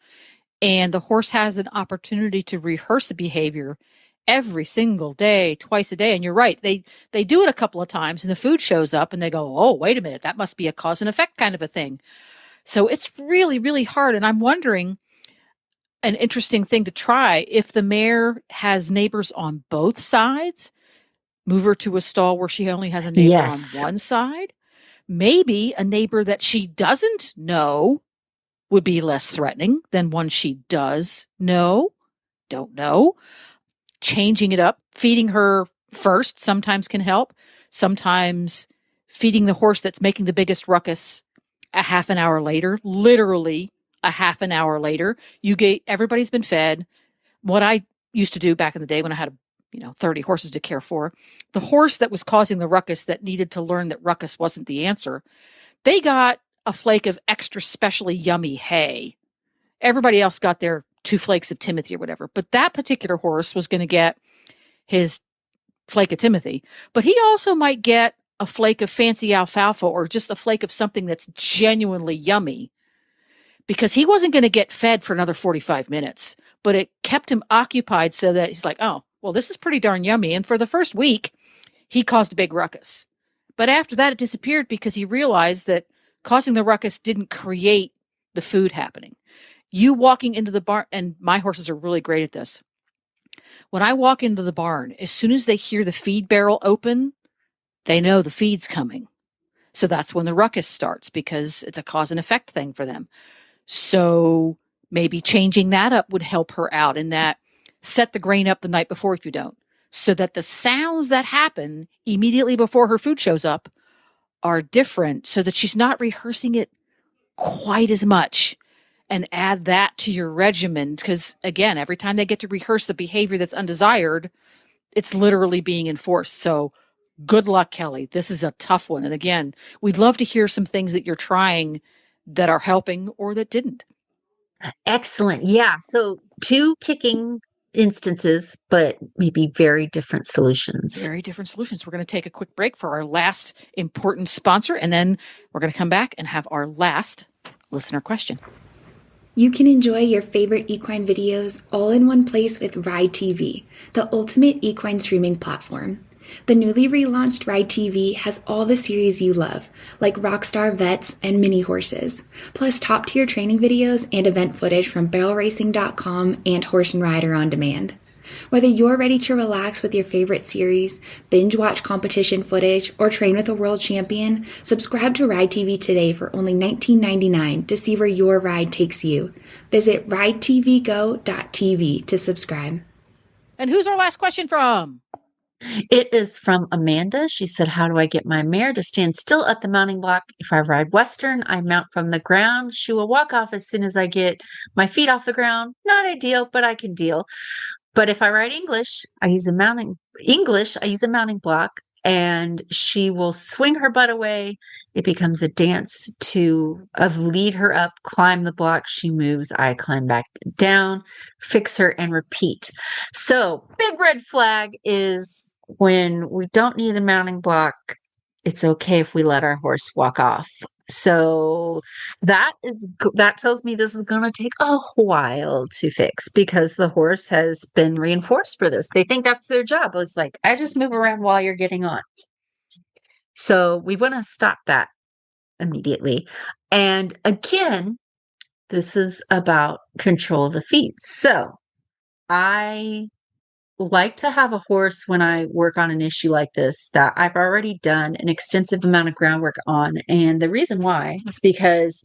and the horse has an opportunity to rehearse the behavior every single day, twice a day. And you're right. They do it a couple of times and the food shows up and they go, oh, wait a minute, that must be a cause and effect kind of a thing. So it's really, really hard. And I'm wondering, an interesting thing to try, if the mare has neighbors on both sides, move her to a stall where she only has a neighbor on one side. Maybe a neighbor that she doesn't know would be less threatening than one she does know. Don't know. Changing it up, feeding her first sometimes can help. Sometimes feeding the horse that's making the biggest ruckus a half an hour later, literally a half an hour later. Everybody's been fed. What I used to do back in the day when I had 30 horses to care for, the horse that was causing the ruckus that needed to learn that ruckus wasn't the answer, they got a flake of extra specially yummy hay. Everybody else got their 2 flakes of Timothy or whatever. But that particular horse was going to get his flake of Timothy. But he also might get a flake of fancy alfalfa or just a flake of something that's genuinely yummy, because he wasn't going to get fed for another 45 minutes. But it kept him occupied so that he's like, oh, well, this is pretty darn yummy. And for the first week, he caused a big ruckus. But after that, it disappeared because he realized that causing the ruckus didn't create the food happening. You walking into the barn, and my horses are really great at this. When I walk into the barn, as soon as they hear the feed barrel open, they know the feed's coming. So that's when the ruckus starts, because it's a cause and effect thing for them. So maybe changing that up would help her out in that. Set the grain up the night before if you don't, so that the sounds that happen immediately before her food shows up are different, so that she's not rehearsing it quite as much. And add that to your regimen, because again, every time they get to rehearse the behavior that's undesired, it's literally being enforced. So good luck, Kelly. This is a tough one. And again, we'd love to hear some things that you're trying that are helping or that didn't. Excellent. Yeah. So 2 kicking instances, but maybe very different solutions. Very different solutions. We're going to take a quick break for our last important sponsor, and then we're going to come back and have our last listener question. You can enjoy your favorite equine videos all in one place with Ride TV, the ultimate equine streaming platform. The newly relaunched Ride TV has all the series you love, like Rockstar Vets and Mini Horses, plus top-tier training videos and event footage from barrelracing.com and Horse and Rider on Demand. Whether you're ready to relax with your favorite series, binge watch competition footage, or train with a world champion, subscribe to Ride TV today for only $19.99 to see where your ride takes you. Visit ridetvgo.tv to subscribe. And who's our last question from? It is from Amanda. She said, how do I get my mare to stand still at the mounting block? If I ride Western, I mount from the ground. She will walk off as soon as I get my feet off the ground. Not ideal, but I can deal. But if I ride English, I use a mounting block, and she will swing her butt away. It becomes a dance of lead her up, climb the block. She moves. I climb back down, fix her, and repeat. So big red flag is when we don't need a mounting block. It's okay if we let our horse walk off. So that tells me this is going to take a while to fix, because the horse has been reinforced for this. They think that's their job. It's like, I just move around while you're getting on. So we want to stop that immediately. And again, this is about control of the feet. So I like to have a horse, when I work on an issue like this, that I've already done an extensive amount of groundwork on. And the reason why is because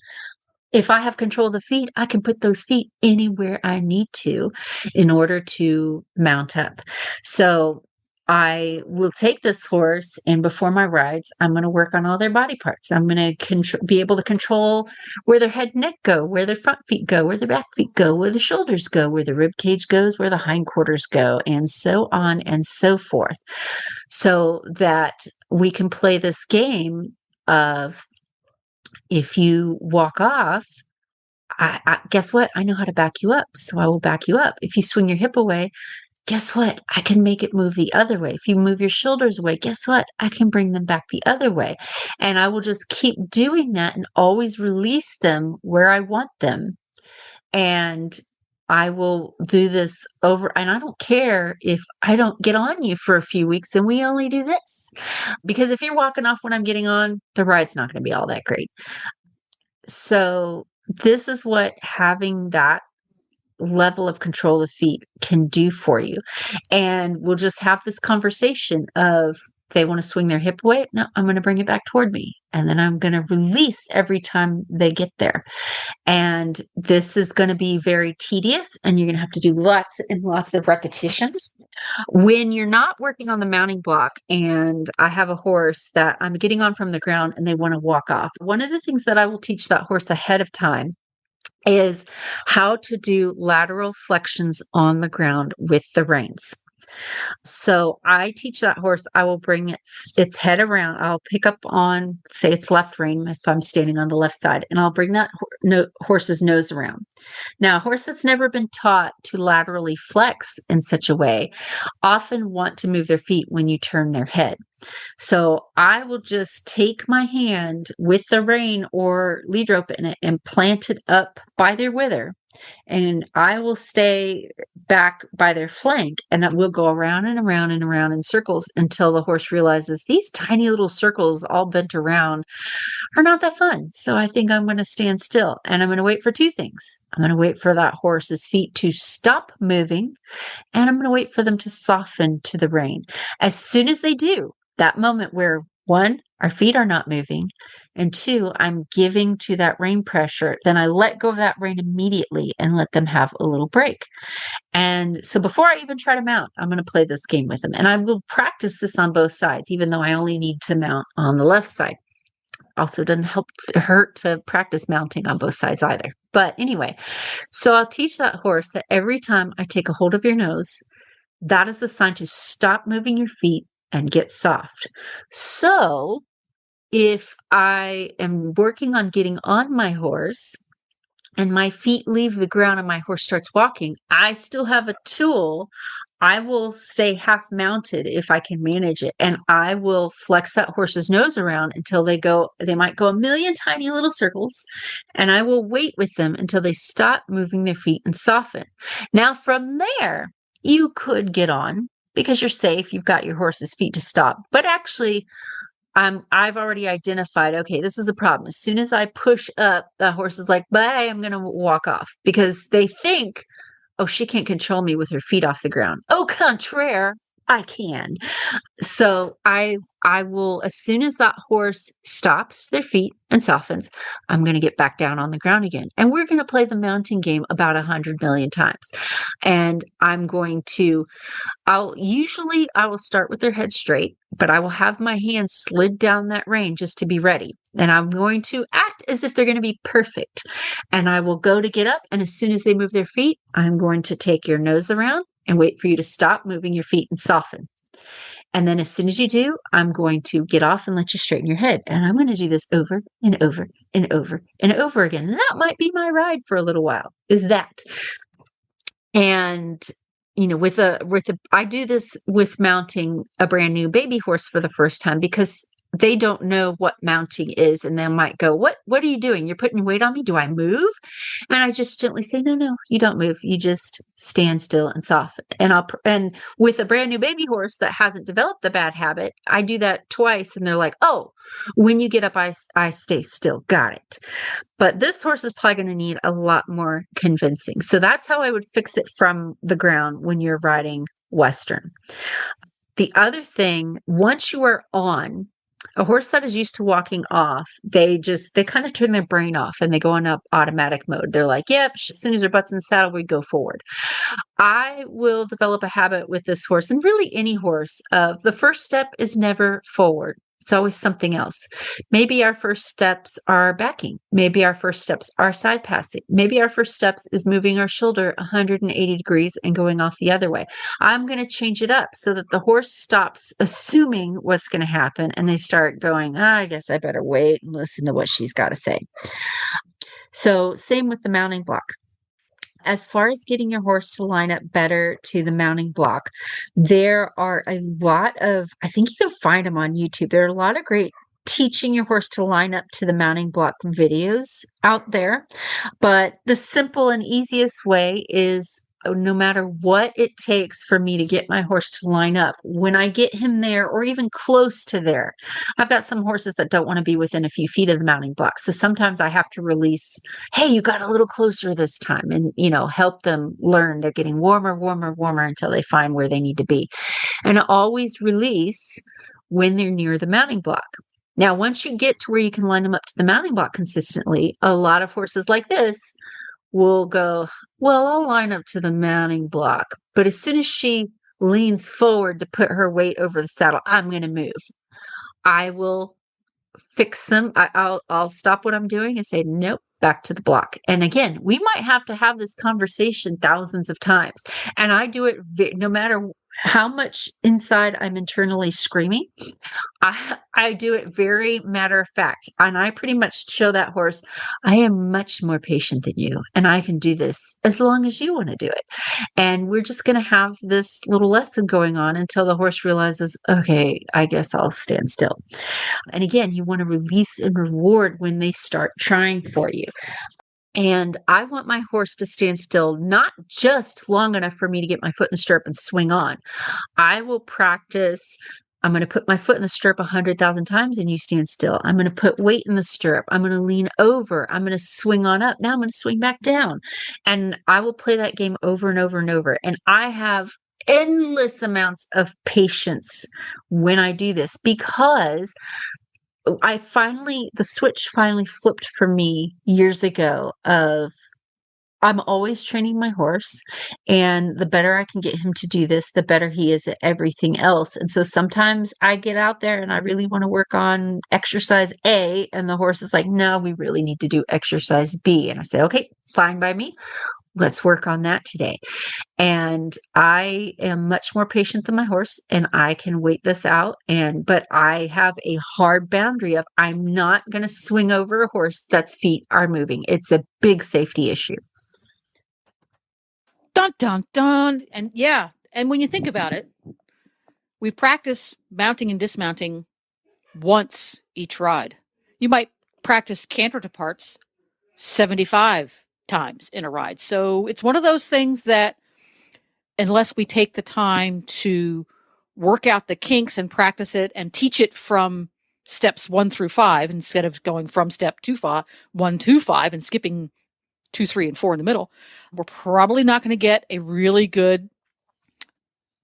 if I have control of the feet, I can put those feet anywhere I need to in order to mount up. So I will take this horse, and before my rides, I'm going to work on all their body parts. I'm going to be able to control where their head and neck go, where their front feet go, where their back feet go, where the shoulders go, where the rib cage goes, where the hindquarters go, and so on and so forth. So that we can play this game of, if you walk off, I guess what? I know how to back you up, so I will back you up. If you swing your hip away, guess what? I can make it move the other way. If you move your shoulders away, guess what? I can bring them back the other way. And I will just keep doing that and always release them where I want them. And I will do this over. And I don't care if I don't get on you for a few weeks and we only do this. Because if you're walking off when I'm getting on, the ride's not going to be all that great. So this is what having that level of control of feet can do for you. And we'll just have this conversation of, they want to swing their hip away. No, I'm going to bring it back toward me. And then I'm going to release every time they get there. And this is going to be very tedious, and you're going to have to do lots and lots of repetitions. When you're not working on the mounting block, and I have a horse that I'm getting on from the ground and they want to walk off, one of the things that I will teach that horse ahead of time is how to do lateral flexions on the ground with the reins. So I teach that horse, I will bring its head around. I'll pick up on, say, its left rein if I'm standing on the left side, and I'll bring that horse's nose around. Now, a horse that's never been taught to laterally flex in such a way often want to move their feet when you turn their head. So I will just take my hand with the rein or lead rope in it and plant it up by their wither. and I will stay back by their flank, and we'll go around and around and around in circles until the horse realizes these tiny little circles all bent around are not that fun. So I think I'm going to stand still, and I'm going to wait for two things. I'm going to wait for that horse's feet to stop moving, and I'm going to wait for them to soften to the rein. As soon as they do, that moment where one, our feet are not moving, and two, I'm giving to that rein pressure, then I let go of that rein immediately and let them have a little break. And so before I even try to mount, I'm going to play this game with them. And I will practice this on both sides, even though I only need to mount on the left side. Also doesn't hurt to practice mounting on both sides either. But anyway, so I'll teach that horse that every time I take a hold of your nose, that is the sign to stop moving your feet and get soft. So if I am working on getting on my horse and my feet leave the ground and my horse starts walking, I still have a tool. I will stay half mounted if I can manage it. And I will flex that horse's nose around until they might go a million tiny little circles. And I will wait with them until they stop moving their feet and soften. Now from there, you could get on because you're safe. You've got your horse's feet to stop. But actually, I've already identified, okay, this is a problem. As soon as I push up, the horse is like, bye, I'm going to walk off because they think, oh, she can't control me with her feet off the ground. Au contraire, I can. So I will, as soon as that horse stops their feet and softens, I'm going to get back down on the ground again. And we're going to play the mounting game about 100 million times. And I will start with their head straight, but I will have my hands slid down that rein just to be ready. And I'm going to act as if they're going to be perfect. And I will go to get up. And as soon as they move their feet, I'm going to take your nose around and wait for you to stop moving your feet and soften. And then as soon as you do, I'm going to get off and let you straighten your head. And I'm going to do this over and over and over and over again. And that might be my ride for a little while, is that. And I do this with mounting a brand new baby horse for the first time because they don't know what mounting is, and they might go, what are you doing? You're putting weight on me? Do I move? And I just gently say, no, you don't move. You just stand still and soften. And with a brand new baby horse that hasn't developed the bad habit, I do that twice, and they're like, oh, when you get up, I stay still. Got it. But this horse is probably going to need a lot more convincing. So that's how I would fix it from the ground when you're riding Western. The other thing, once you are on, a horse that is used to walking off, they kind of turn their brain off and they go on up automatic mode. They're like, yep, as soon as their butt's in the saddle, we go forward. I will develop a habit with this horse, and really any horse, of the first step is never forward. It's always something else. Maybe our first steps are backing. Maybe our first steps are side passing. Maybe our first steps is moving our shoulder 180 degrees and going off the other way. I'm going to change it up so that the horse stops assuming what's going to happen and they start going, I guess I better wait and listen to what she's got to say. So same with the mounting block. As far as getting your horse to line up better to the mounting block, there are a lot of, I think you can find them on YouTube. There are a lot of great teaching your horse to line up to the mounting block videos out there. But the simple and easiest way is, no matter what it takes for me to get my horse to line up, when I get him there or even close to there, I've got some horses that don't want to be within a few feet of the mounting block. So sometimes I have to release, hey, you got a little closer this time, and, help them learn. They're getting warmer, warmer, warmer until they find where they need to be. And I always release when they're near the mounting block. Now, once you get to where you can line them up to the mounting block consistently, a lot of horses like this will go, well, I'll line up to the mounting block. But as soon as she leans forward to put her weight over the saddle, I'm going to move. I will fix them. I'll stop what I'm doing and say, nope, back to the block. And again, we might have to have this conversation thousands of times. And I do it no matter how much inside I'm internally screaming. I do it very matter of fact. And I pretty much show that horse, I am much more patient than you. And I can do this as long as you want to do it. And we're just going to have this little lesson going on until the horse realizes, okay, I guess I'll stand still. And again, you want to release and reward when they start trying for you. And I want my horse to stand still, not just long enough for me to get my foot in the stirrup and swing on. I will practice. I'm going to put my foot in the stirrup 100,000 times and you stand still. I'm going to put weight in the stirrup. I'm going to lean over. I'm going to swing on up. Now I'm going to swing back down. And I will play that game over and over and over. And I have endless amounts of patience when I do this because the switch finally flipped for me years ago of I'm always training my horse, and the better I can get him to do this, the better he is at everything else. And so sometimes I get out there and I really want to work on exercise A, and the horse is like, no, we really need to do exercise B. And I say, okay, fine by me. Let's work on that today. And I am much more patient than my horse, and I can wait this out. But I have a hard boundary of I'm not going to swing over a horse that's feet are moving. It's a big safety issue. Dun, dun, dun. And yeah. And when you think about it, we practice mounting and dismounting once each ride. You might practice canter to parts 75 times in a ride. So it's one of those things that unless we take the time to work out the kinks and practice it and teach it from steps 1 through 5, instead of going from step 1 to 5 and skipping 2, 3, and 4 in the middle, we're probably not going to get a really good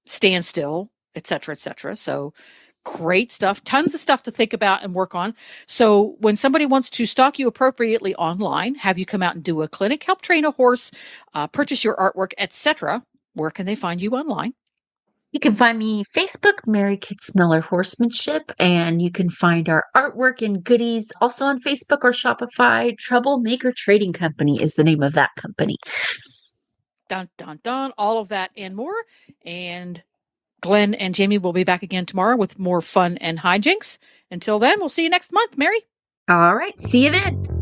standstill, et cetera, et cetera. So great stuff. Tons of stuff to think about and work on. So when somebody wants to stalk you appropriately online, have you come out and do a clinic, help train a horse, purchase your artwork, etc., where can they find you online? You can find me Facebook, Mary Kitzmiller Horsemanship, and you can find our artwork and goodies also on Facebook or Shopify. Troublemaker Trading Company is the name of that company. Dun, dun, dun. All of that and more. And Glenn and Jamie will be back again tomorrow with more fun and hijinks. Until then, we'll see you next month, Mary. All right. See you then.